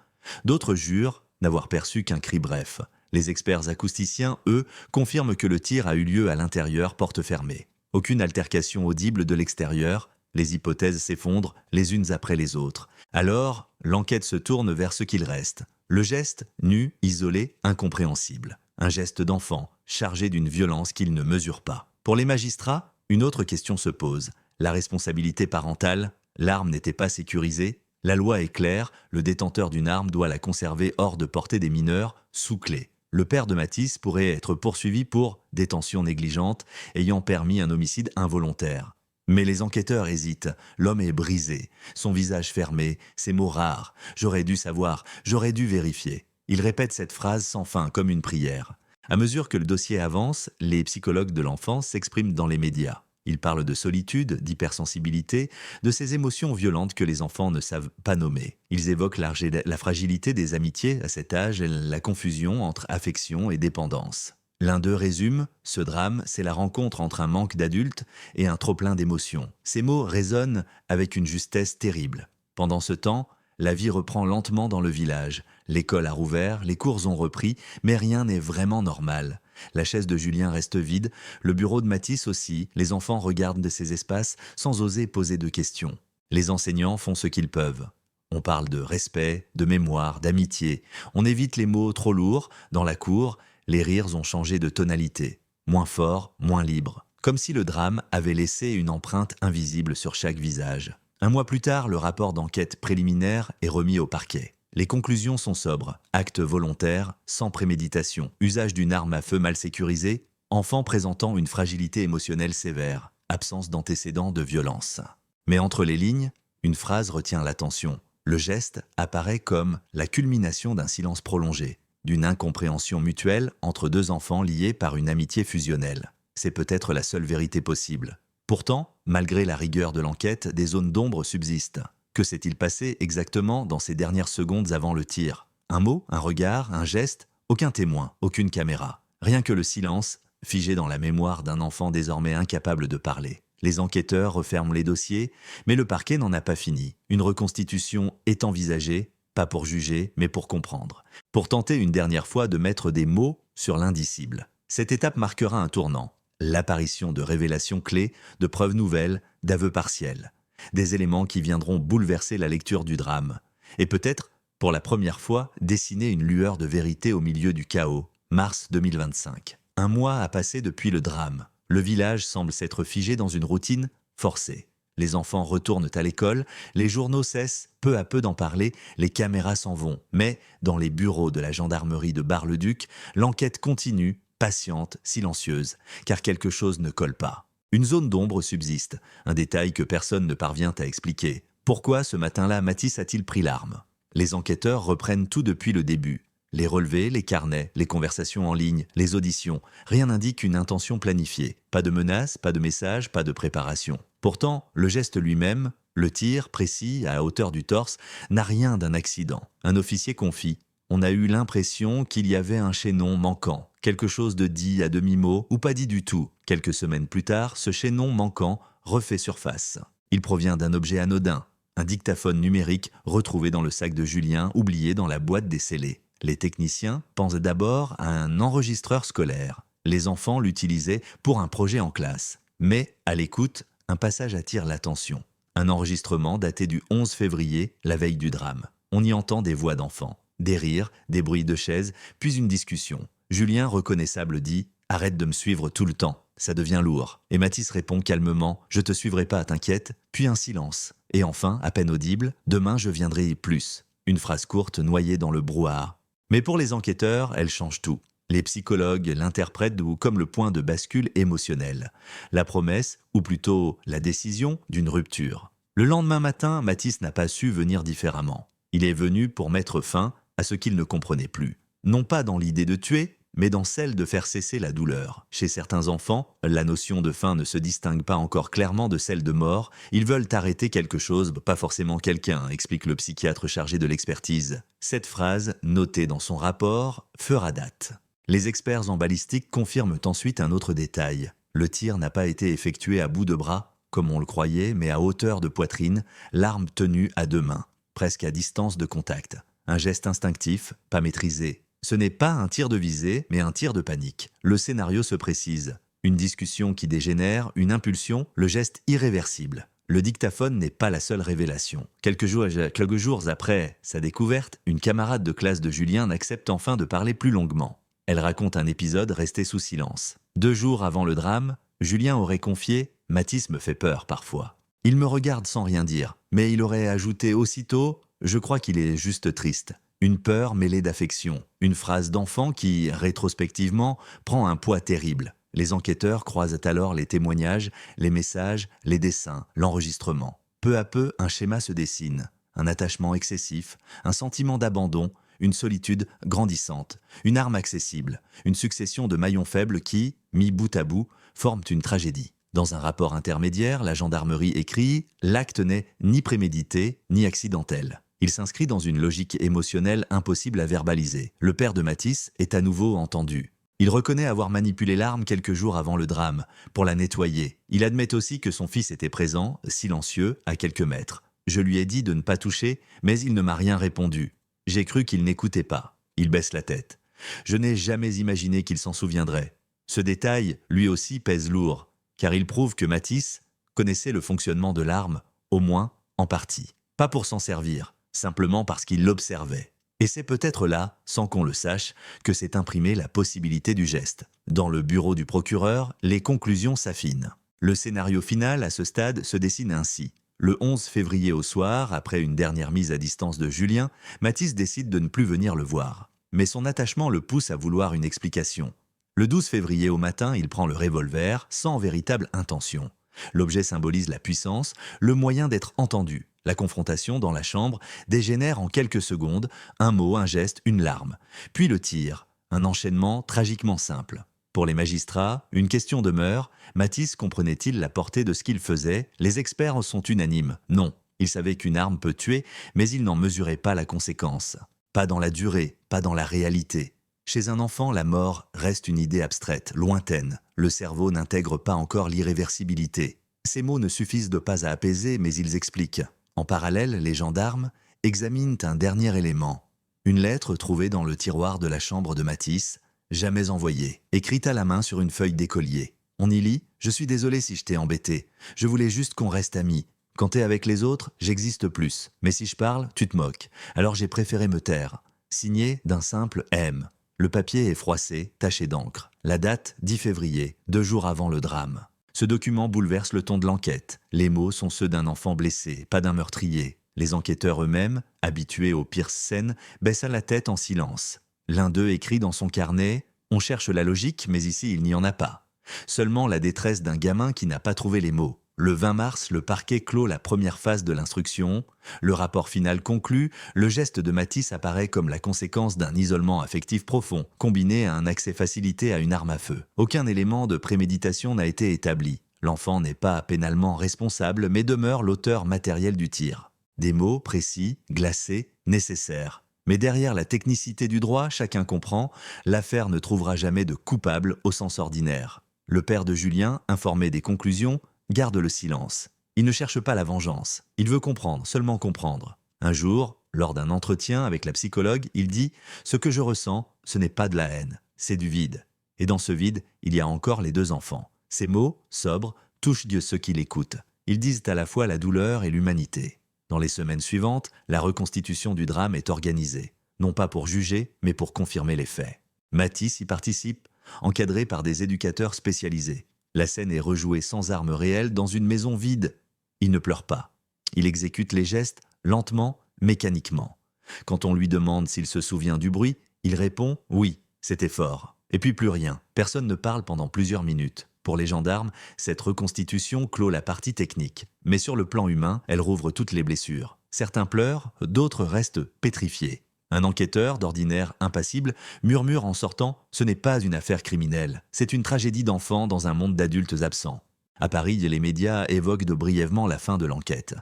Speaker 1: D'autres jurent n'avoir perçu qu'un cri bref. Les experts acousticiens, eux, confirment que le tir a eu lieu à l'intérieur, porte fermée. Aucune altercation audible de l'extérieur. Les hypothèses s'effondrent les unes après les autres. Alors, l'enquête se tourne vers ce qu'il reste. Le geste, nu, isolé, incompréhensible. Un geste d'enfant, chargé d'une violence qu'il ne mesure pas. Pour les magistrats, une autre question se pose. La responsabilité parentale, l'arme n'était pas sécurisée. La loi est claire, le détenteur d'une arme doit la conserver hors de portée des mineurs, sous clé. Le père de Mathis pourrait être poursuivi pour détention négligente, ayant permis un homicide involontaire. Mais les enquêteurs hésitent. L'homme est brisé, son visage fermé, ses mots rares. « J'aurais dû savoir, j'aurais dû vérifier ». Il répète cette phrase sans fin, comme une prière. À mesure que le dossier avance, les psychologues de l'enfance s'expriment dans les médias. Ils parlent de solitude, d'hypersensibilité, de ces émotions violentes que les enfants ne savent pas nommer. Ils évoquent la fragilité des amitiés à cet âge et la confusion entre affection et dépendance. L'un d'eux résume « Ce drame, c'est la rencontre entre un manque d'adultes et un trop-plein d'émotions ». Ces mots résonnent avec une justesse terrible. Pendant ce temps, la vie reprend lentement dans le village. L'école a rouvert, les cours ont repris, mais rien n'est vraiment normal. La chaise de Julien reste vide, le bureau de Mathis aussi, les enfants regardent de ces espaces sans oser poser de questions. Les enseignants font ce qu'ils peuvent. On parle de respect, de mémoire, d'amitié. On évite les mots trop lourds. Dans la cour, les rires ont changé de tonalité. Moins fort, moins libre. Comme si le drame avait laissé une empreinte invisible sur chaque visage. Un mois plus tard, le rapport d'enquête préliminaire est remis au parquet. Les conclusions sont sobres. Acte volontaire, sans préméditation, usage d'une arme à feu mal sécurisée, enfant présentant une fragilité émotionnelle sévère, absence d'antécédents de violence. Mais entre les lignes, une phrase retient l'attention. Le geste apparaît comme la culmination d'un silence prolongé, d'une incompréhension mutuelle entre deux enfants liés par une amitié fusionnelle. C'est peut-être la seule vérité possible. Pourtant, malgré la rigueur de l'enquête, des zones d'ombre subsistent. Que s'est-il passé exactement dans ces dernières secondes avant le tir? Un mot, un regard, un geste? Aucun témoin, aucune caméra. Rien que le silence, figé dans la mémoire d'un enfant désormais incapable de parler. Les enquêteurs referment les dossiers, mais le parquet n'en a pas fini. Une reconstitution est envisagée, pas pour juger, mais pour comprendre. Pour tenter une dernière fois de mettre des mots sur l'indicible. Cette étape marquera un tournant. L'apparition de révélations clés, de preuves nouvelles, d'aveux partiels. Des éléments qui viendront bouleverser la lecture du drame. Et peut-être, pour la première fois, dessiner une lueur de vérité au milieu du chaos. Mars 2025. Un mois a passé depuis le drame. Le village semble s'être figé dans une routine forcée. Les enfants retournent à l'école, les journaux cessent peu à peu d'en parler, les caméras s'en vont. Mais, dans les bureaux de la gendarmerie de Bar-le-Duc, l'enquête continue, patiente, silencieuse, car quelque chose ne colle pas. Une zone d'ombre subsiste, un détail que personne ne parvient à expliquer. Pourquoi ce matin-là Mathis a-t-il pris l'arme? Les enquêteurs reprennent tout depuis le début. Les relevés, les carnets, les conversations en ligne, les auditions, rien n'indique une intention planifiée. Pas de menace, pas de message, pas de préparation. Pourtant, le geste lui-même, le tir précis à hauteur du torse, n'a rien d'un accident. Un officier confie. On a eu l'impression qu'il y avait un chaînon manquant, quelque chose de dit à demi-mot ou pas dit du tout. Quelques semaines plus tard, ce chaînon manquant refait surface. Il provient d'un objet anodin, un dictaphone numérique retrouvé dans le sac de Julien, oublié dans la boîte des scellés. Les techniciens pensent d'abord à un enregistreur scolaire. Les enfants l'utilisaient pour un projet en classe. Mais, à l'écoute, un passage attire l'attention. Un enregistrement daté du 11 février, la veille du drame. On y entend des voix d'enfants, des rires, des bruits de chaises, puis une discussion. Julien, reconnaissable, dit « Arrête de me suivre tout le temps, ça devient lourd ». Et Mathis répond calmement « Je te suivrai pas, t'inquiète ». Puis un silence. Et enfin, à peine audible « Demain, je viendrai plus ». Une phrase courte noyée dans le brouhaha. Mais pour les enquêteurs, elle change tout. Les psychologues l'interprètent comme le point de bascule émotionnel. La promesse, ou plutôt la décision, d'une rupture. Le lendemain matin, Mathis n'a pas su venir différemment. Il est venu pour mettre fin à ce qu'il ne comprenait plus. Non pas dans l'idée de tuer, mais dans celle de faire cesser la douleur. Chez certains enfants, la notion de fin ne se distingue pas encore clairement de celle de mort. Ils veulent arrêter quelque chose, pas forcément quelqu'un, explique le psychiatre chargé de l'expertise. Cette phrase, notée dans son rapport, fera date. Les experts en balistique confirment ensuite un autre détail. Le tir n'a pas été effectué à bout de bras, comme on le croyait, mais à hauteur de poitrine, l'arme tenue à 2 mains, presque à distance de contact. Un geste instinctif, pas maîtrisé. Ce n'est pas un tir de visée, mais un tir de panique. Le scénario se précise. Une discussion qui dégénère, une impulsion, le geste irréversible. Le dictaphone n'est pas la seule révélation. Quelques jours après sa découverte, une camarade de classe de Julien n'accepte enfin de parler plus longuement. Elle raconte un épisode resté sous silence. 2 jours avant le drame, Julien aurait confié « Mathis me fait peur parfois. Il me regarde sans rien dire, mais il aurait ajouté aussitôt « Je crois qu'il est juste triste ». Une peur mêlée d'affection, une phrase d'enfant qui, rétrospectivement, prend un poids terrible. Les enquêteurs croisent alors les témoignages, les messages, les dessins, l'enregistrement. Peu à peu, un schéma se dessine. Un attachement excessif, un sentiment d'abandon, une solitude grandissante, une arme accessible, une succession de maillons faibles qui, mis bout à bout, forment une tragédie. Dans un rapport intermédiaire, la gendarmerie écrit « L'acte n'est ni prémédité, ni accidentel ». Il s'inscrit dans une logique émotionnelle impossible à verbaliser. Le père de Mathis est à nouveau entendu. Il reconnaît avoir manipulé l'arme quelques jours avant le drame, pour la nettoyer. Il admet aussi que son fils était présent, silencieux, à quelques mètres. Je lui ai dit de ne pas toucher, mais il ne m'a rien répondu. J'ai cru qu'il n'écoutait pas. Il baisse la tête. Je n'ai jamais imaginé qu'il s'en souviendrait. Ce détail, lui aussi, pèse lourd, car il prouve que Mathis connaissait le fonctionnement de l'arme, au moins en partie. Pas pour s'en servir, simplement parce qu'il l'observait. Et c'est peut-être là, sans qu'on le sache, que s'est imprimée la possibilité du geste. Dans le bureau du procureur, les conclusions s'affinent. Le scénario final, à ce stade, se dessine ainsi. Le 11 février au soir, après une dernière mise à distance de Julien, Mathis décide de ne plus venir le voir. Mais son attachement le pousse à vouloir une explication. Le 12 février au matin, il prend le revolver, sans véritable intention. L'objet symbolise la puissance, le moyen d'être entendu. La confrontation dans la chambre dégénère en quelques secondes, un mot, un geste, une larme. Puis le tir, un enchaînement tragiquement simple. Pour les magistrats, une question demeure. Mathis comprenait-il la portée de ce qu'il faisait? Les experts sont unanimes. Non, il savait qu'une arme peut tuer, mais il n'en mesurait pas la conséquence. Pas dans la durée, pas dans la réalité. Chez un enfant, la mort reste une idée abstraite, lointaine. Le cerveau n'intègre pas encore l'irréversibilité. Ces mots ne suffisent pas à apaiser, mais ils expliquent. En parallèle, les gendarmes examinent un dernier élément. Une lettre trouvée dans le tiroir de la chambre de Mathis, jamais envoyée, écrite à la main sur une feuille d'écolier. On y lit « Je suis désolé si je t'ai embêté. Je voulais juste qu'on reste amis. Quand t'es avec les autres, j'existe plus. Mais si je parle, tu te moques. Alors j'ai préféré me taire. » Signé d'un simple « M ». Le papier est froissé, taché d'encre. La date, 10 février, 2 jours avant le drame. Ce document bouleverse le ton de l'enquête. Les mots sont ceux d'un enfant blessé, pas d'un meurtrier. Les enquêteurs eux-mêmes, habitués aux pires scènes, baissent la tête en silence. L'un d'eux écrit dans son carnet « On cherche la logique, mais ici il n'y en a pas. » Seulement la détresse d'un gamin qui n'a pas trouvé les mots. Le 20 mars, le parquet clôt la première phase de l'instruction. Le rapport final conclut, le geste de Mathis apparaît comme la conséquence d'un isolement affectif profond, combiné à un accès facilité à une arme à feu. Aucun élément de préméditation n'a été établi. L'enfant n'est pas pénalement responsable, mais demeure l'auteur matériel du tir. Des mots précis, glacés, nécessaires. Mais derrière la technicité du droit, chacun comprend, l'affaire ne trouvera jamais de coupable au sens ordinaire. Le père de Julien, informé des conclusions, garde le silence. Il ne cherche pas la vengeance. Il veut comprendre, seulement comprendre. Un jour, lors d'un entretien avec la psychologue, il dit « Ce que je ressens, ce n'est pas de la haine, c'est du vide. Et dans ce vide, il y a encore les 2 enfants. » Ces mots, sobres, touchent Dieu ceux qui l'écoutent. Ils disent à la fois la douleur et l'humanité. Dans les semaines suivantes, la reconstitution du drame est organisée, non pas pour juger, mais pour confirmer les faits. Matisse y participe, encadré par des éducateurs spécialisés. La scène est rejouée sans armes réelles dans une maison vide. Il ne pleure pas. Il exécute les gestes lentement, mécaniquement. Quand on lui demande s'il se souvient du bruit, il répond « oui, c'était fort ». Et puis plus rien. Personne ne parle pendant plusieurs minutes. Pour les gendarmes, cette reconstitution clôt la partie technique. Mais sur le plan humain, elle rouvre toutes les blessures. Certains pleurent, d'autres restent pétrifiés. Un enquêteur, d'ordinaire impassible, murmure en sortant « ce n'est pas une affaire criminelle, c'est une tragédie d'enfants dans un monde d'adultes absents ». À Paris, les médias évoquent brièvement la fin de l'enquête.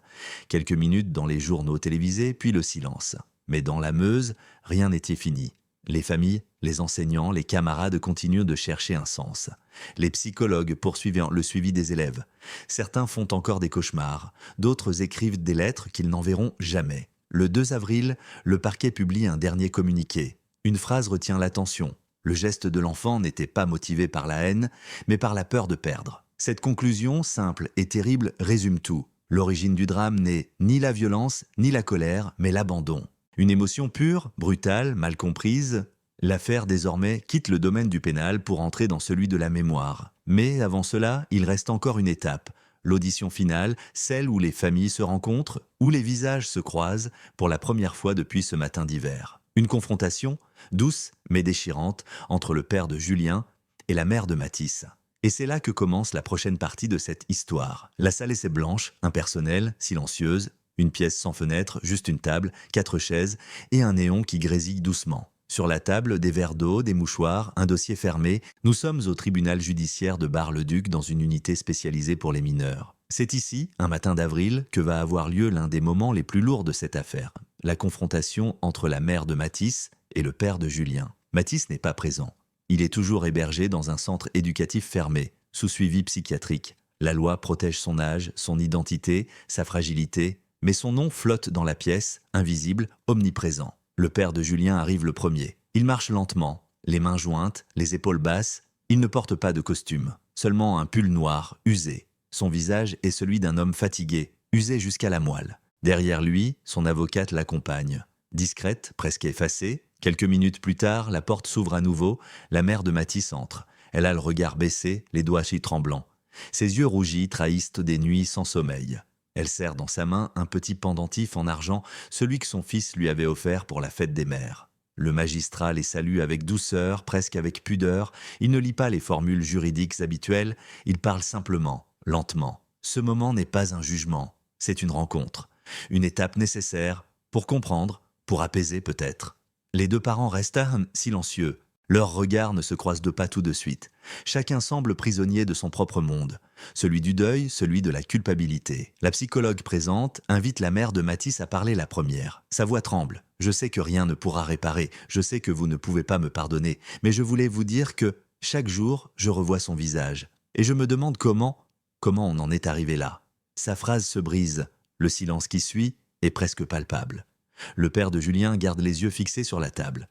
Speaker 1: Quelques minutes dans les journaux télévisés, puis le silence. Mais dans la Meuse, rien n'était fini. Les familles, les enseignants, les camarades continuent de chercher un sens. Les psychologues poursuivent le suivi des élèves. Certains font encore des cauchemars, d'autres écrivent des lettres qu'ils n'enverront jamais. Le 2 avril, le parquet publie un dernier communiqué. Une phrase retient l'attention. Le geste de l'enfant n'était pas motivé par la haine, mais par la peur de perdre. Cette conclusion, simple et terrible, résume tout. L'origine du drame n'est ni la violence, ni la colère, mais l'abandon. Une émotion pure, brutale, mal comprise. L'affaire désormais quitte le domaine du pénal pour entrer dans celui de la mémoire. Mais avant cela, il reste encore une étape. L'audition finale, celle où les familles se rencontrent, où les visages se croisent pour la première fois depuis ce matin d'hiver. Une confrontation, douce mais déchirante, entre le père de Julien et la mère de Matisse. Et c'est là que commence la prochaine partie de cette histoire. La salle est blanche, impersonnelle, silencieuse, une pièce sans fenêtre, juste une table, 4 chaises et un néon qui grésille doucement. Sur la table, des verres d'eau, des mouchoirs, un dossier fermé. Nous sommes au tribunal judiciaire de Bar-le-Duc dans une unité spécialisée pour les mineurs. C'est ici, un matin d'avril, que va avoir lieu l'un des moments les plus lourds de cette affaire. La confrontation entre la mère de Matisse et le père de Julien. Matisse n'est pas présent. Il est toujours hébergé dans un centre éducatif fermé, sous suivi psychiatrique. La loi protège son âge, son identité, sa fragilité, mais son nom flotte dans la pièce, invisible, omniprésent. Le père de Julien arrive le premier. Il marche lentement, les mains jointes, les épaules basses. Il ne porte pas de costume, seulement un pull noir, usé. Son visage est celui d'un homme fatigué, usé jusqu'à la moelle. Derrière lui, son avocate l'accompagne. Discrète, presque effacée, quelques minutes plus tard, la porte s'ouvre à nouveau, la mère de Matisse entre. Elle a le regard baissé, les doigts tremblants. Ses yeux rougis trahissent des nuits sans sommeil. Elle serre dans sa main un petit pendentif en argent, celui que son fils lui avait offert pour la fête des mères. Le magistrat les salue avec douceur, presque avec pudeur. Il ne lit pas les formules juridiques habituelles, il parle simplement, lentement. Ce moment n'est pas un jugement, c'est une rencontre, une étape nécessaire pour comprendre, pour apaiser peut-être. Les deux parents restent silencieux. Leurs regards ne se croisent pas tout de suite. Chacun semble prisonnier de son propre monde. Celui du deuil, celui de la culpabilité. La psychologue présente invite la mère de Matisse à parler la première. Sa voix tremble. « Je sais que rien ne pourra réparer. Je sais que vous ne pouvez pas me pardonner. Mais je voulais vous dire que, chaque jour, je revois son visage. Et je me demande comment on en est arrivé là. » Sa phrase se brise. Le silence qui suit est presque palpable. Le père de Julien garde les yeux fixés sur la table.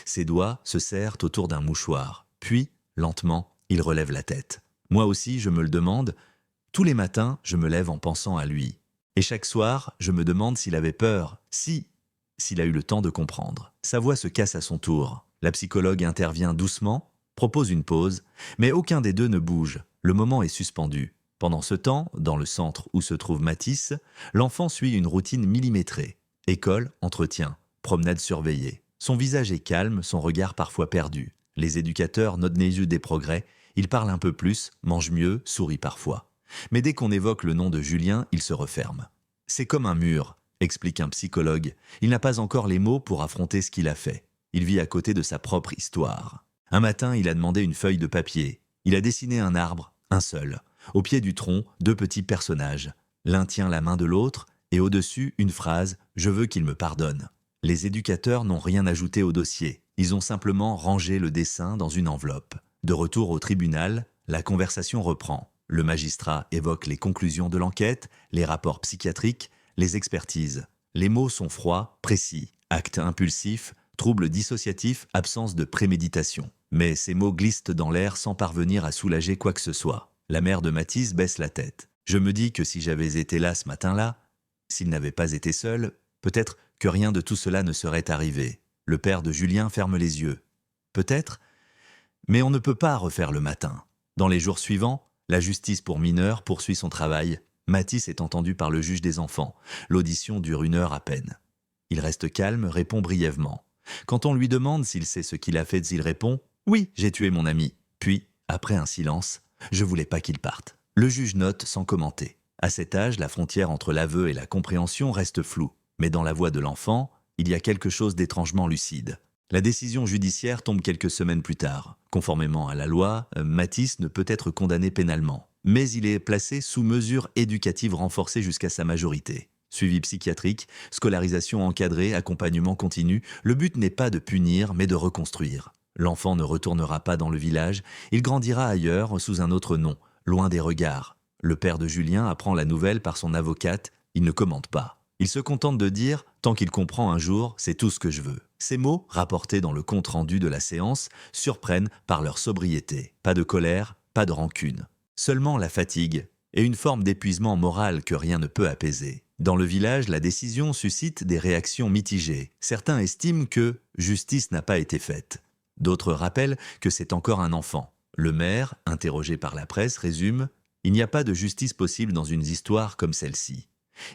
Speaker 1: Ses doigts se serrent autour d'un mouchoir. Puis, lentement, il relève la tête. Moi aussi, je me le demande. Tous les matins, je me lève en pensant à lui. Et chaque soir, je me demande s'il avait peur, s'il a eu le temps de comprendre. Sa voix se casse à son tour. La psychologue intervient doucement, propose une pause, mais aucun des deux ne bouge. Le moment est suspendu. Pendant ce temps, dans le centre où se trouve Matisse, l'enfant suit une routine millimétrée. École, entretien, promenade surveillée. Son visage est calme, son regard parfois perdu. Les éducateurs notent les yeux des progrès, il parle un peu plus, mange mieux, sourit parfois. Mais dès qu'on évoque le nom de Julien, il se referme. C'est comme un mur, explique un psychologue. Il n'a pas encore les mots pour affronter ce qu'il a fait. Il vit à côté de sa propre histoire. Un matin, il a demandé une feuille de papier. Il a dessiné un arbre, un seul. Au pied du tronc, 2 petits personnages. L'un tient la main de l'autre et au-dessus, une phrase « Je veux qu'il me pardonne ». Les éducateurs n'ont rien ajouté au dossier. Ils ont simplement rangé le dessin dans une enveloppe. De retour au tribunal, la conversation reprend. Le magistrat évoque les conclusions de l'enquête, les rapports psychiatriques, les expertises. Les mots sont froids, précis. Acte impulsif, trouble dissociatif, absence de préméditation. Mais ces mots glissent dans l'air sans parvenir à soulager quoi que ce soit. La mère de Matisse baisse la tête. Je me dis que si j'avais été là ce matin-là, s'il n'avait pas été seul, peut-être que rien de tout cela ne serait arrivé. Le père de Julien ferme les yeux. Peut-être, mais on ne peut pas refaire le matin. Dans les jours suivants, la justice pour mineurs poursuit son travail. Mathis est entendu par le juge des enfants. L'audition dure 1 heure à peine. Il reste calme, répond brièvement. Quand on lui demande s'il sait ce qu'il a fait, il répond « Oui, j'ai tué mon ami ». Puis, après un silence, « Je voulais pas qu'il parte ». Le juge note sans commenter. À cet âge, la frontière entre l'aveu et la compréhension reste floue. Mais dans la voix de l'enfant, il y a quelque chose d'étrangement lucide. La décision judiciaire tombe quelques semaines plus tard. Conformément à la loi, Mathis ne peut être condamné pénalement. Mais il est placé sous mesure éducative renforcée jusqu'à sa majorité. Suivi psychiatrique, scolarisation encadrée, accompagnement continu, le but n'est pas de punir, mais de reconstruire. L'enfant ne retournera pas dans le village, il grandira ailleurs sous un autre nom, loin des regards. Le père de Julien apprend la nouvelle par son avocate, il ne commente pas. Il se contente de dire « Tant qu'il comprend un jour, c'est tout ce que je veux ». Ces mots, rapportés dans le compte-rendu de la séance, surprennent par leur sobriété. Pas de colère, pas de rancune. Seulement la fatigue et une forme d'épuisement moral que rien ne peut apaiser. Dans le village, la décision suscite des réactions mitigées. Certains estiment que justice n'a pas été faite. D'autres rappellent que c'est encore un enfant. Le maire, interrogé par la presse, résume « Il n'y a pas de justice possible dans une histoire comme celle-ci.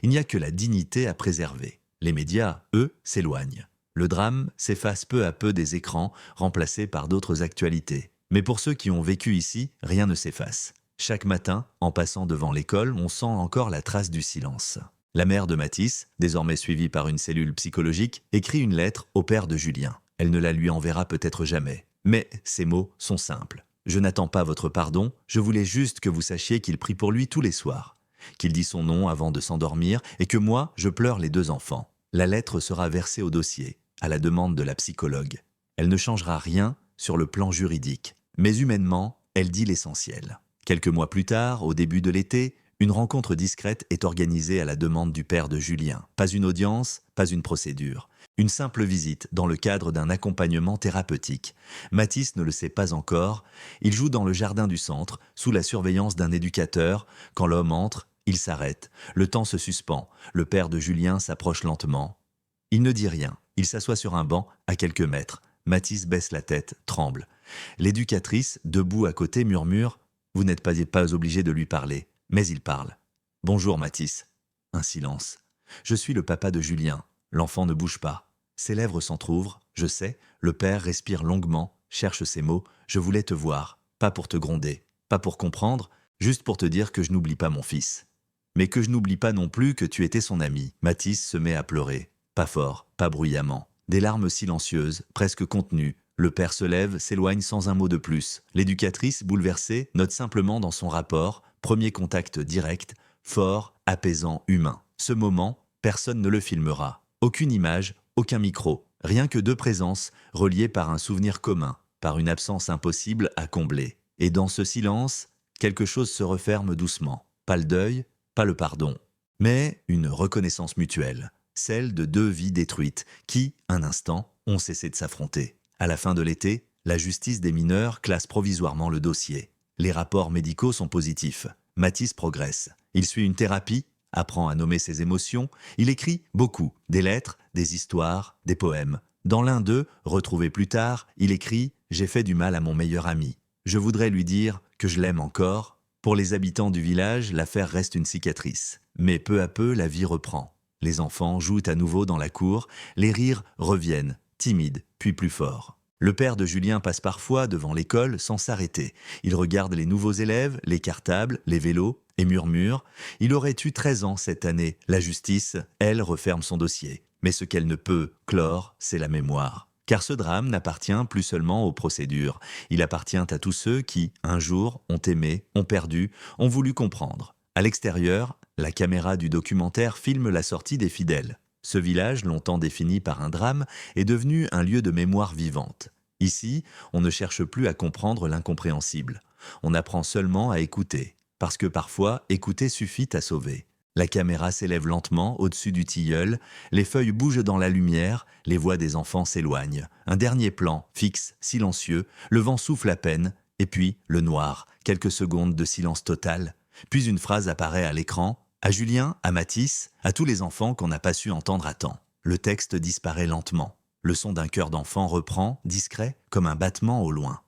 Speaker 1: Il n'y a que la dignité à préserver. Les médias, eux, s'éloignent. Le drame s'efface peu à peu des écrans, remplacé par d'autres actualités. Mais pour ceux qui ont vécu ici, rien ne s'efface. Chaque matin, en passant devant l'école, on sent encore la trace du silence. La mère de Mathis, désormais suivie par une cellule psychologique, écrit une lettre au père de Julien. Elle ne la lui enverra peut-être jamais. Mais ces mots sont simples. « Je n'attends pas votre pardon, je voulais juste que vous sachiez qu'il prie pour lui tous les soirs. Qu'il dit son nom avant de s'endormir et que moi, je pleure les 2 enfants. La lettre sera versée au dossier, à la demande de la psychologue. Elle ne changera rien sur le plan juridique, mais humainement, elle dit l'essentiel. » Quelques mois plus tard, au début de l'été, une rencontre discrète est organisée à la demande du père de Julien. Pas une audience, pas une procédure. Une simple visite dans le cadre d'un accompagnement thérapeutique. Mathis ne le sait pas encore. Il joue dans le jardin du centre, sous la surveillance d'un éducateur. Quand l'homme entre, il s'arrête. Le temps se suspend. Le père de Julien s'approche lentement. Il ne dit rien. Il s'assoit sur un banc à quelques mètres. Mathis baisse la tête, tremble. L'éducatrice, debout à côté, murmure « Vous n'êtes pas obligé de lui parler. » Mais il parle. « Bonjour Mathis. » Un silence. « Je suis le papa de Julien. » L'enfant ne bouge pas. Ses lèvres s'entr'ouvrent. Je sais. Le père respire longuement, cherche ses mots. « Je voulais te voir. Pas pour te gronder. Pas pour comprendre. Juste pour te dire que je n'oublie pas mon fils. Mais que je n'oublie pas non plus que tu étais son ami. » Mathis se met à pleurer. Pas fort, pas bruyamment. Des larmes silencieuses, presque contenues. Le père se lève, s'éloigne sans un mot de plus. L'éducatrice, bouleversée, note simplement dans son rapport « Premier contact direct, fort, apaisant, humain. » Ce moment, personne ne le filmera. Aucune image, aucun micro. Rien que 2 présences, reliées par un souvenir commun, par une absence impossible à combler. Et dans ce silence, quelque chose se referme doucement. Pas le deuil, pas le pardon. Mais une reconnaissance mutuelle. Celle de 2 vies détruites qui, un instant, ont cessé de s'affronter. À la fin de l'été, la justice des mineurs classe provisoirement le dossier. Les rapports médicaux sont positifs. Mathis progresse. Il suit une thérapie, apprend à nommer ses émotions. Il écrit beaucoup, des lettres, des histoires, des poèmes. Dans l'un d'eux, retrouvé plus tard, il écrit « J'ai fait du mal à mon meilleur ami. Je voudrais lui dire que je l'aime encore. » Pour les habitants du village, l'affaire reste une cicatrice. Mais peu à peu, la vie reprend. Les enfants jouent à nouveau dans la cour. Les rires reviennent, timides, puis plus forts. Le père de Julien passe parfois devant l'école sans s'arrêter. Il regarde les nouveaux élèves, les cartables, les vélos, et murmure « Il aurait eu 13 ans cette année. La justice, elle, referme son dossier. Mais ce qu'elle ne peut clore, c'est la mémoire. » Car ce drame n'appartient plus seulement aux procédures. Il appartient à tous ceux qui, un jour, ont aimé, ont perdu, ont voulu comprendre. À l'extérieur, la caméra du documentaire filme la sortie des fidèles. Ce village, longtemps défini par un drame, est devenu un lieu de mémoire vivante. Ici, on ne cherche plus à comprendre l'incompréhensible. On apprend seulement à écouter, parce que parfois, écouter suffit à sauver. La caméra s'élève lentement au-dessus du tilleul, les feuilles bougent dans la lumière, les voix des enfants s'éloignent. Un dernier plan, fixe, silencieux, le vent souffle à peine, et puis le noir, quelques secondes de silence total. Puis une phrase apparaît à l'écran, à Julien, à Mathis, à tous les enfants qu'on n'a pas su entendre à temps. Le texte disparaît lentement. Le son d'un cœur d'enfant reprend, discret, comme un battement au loin.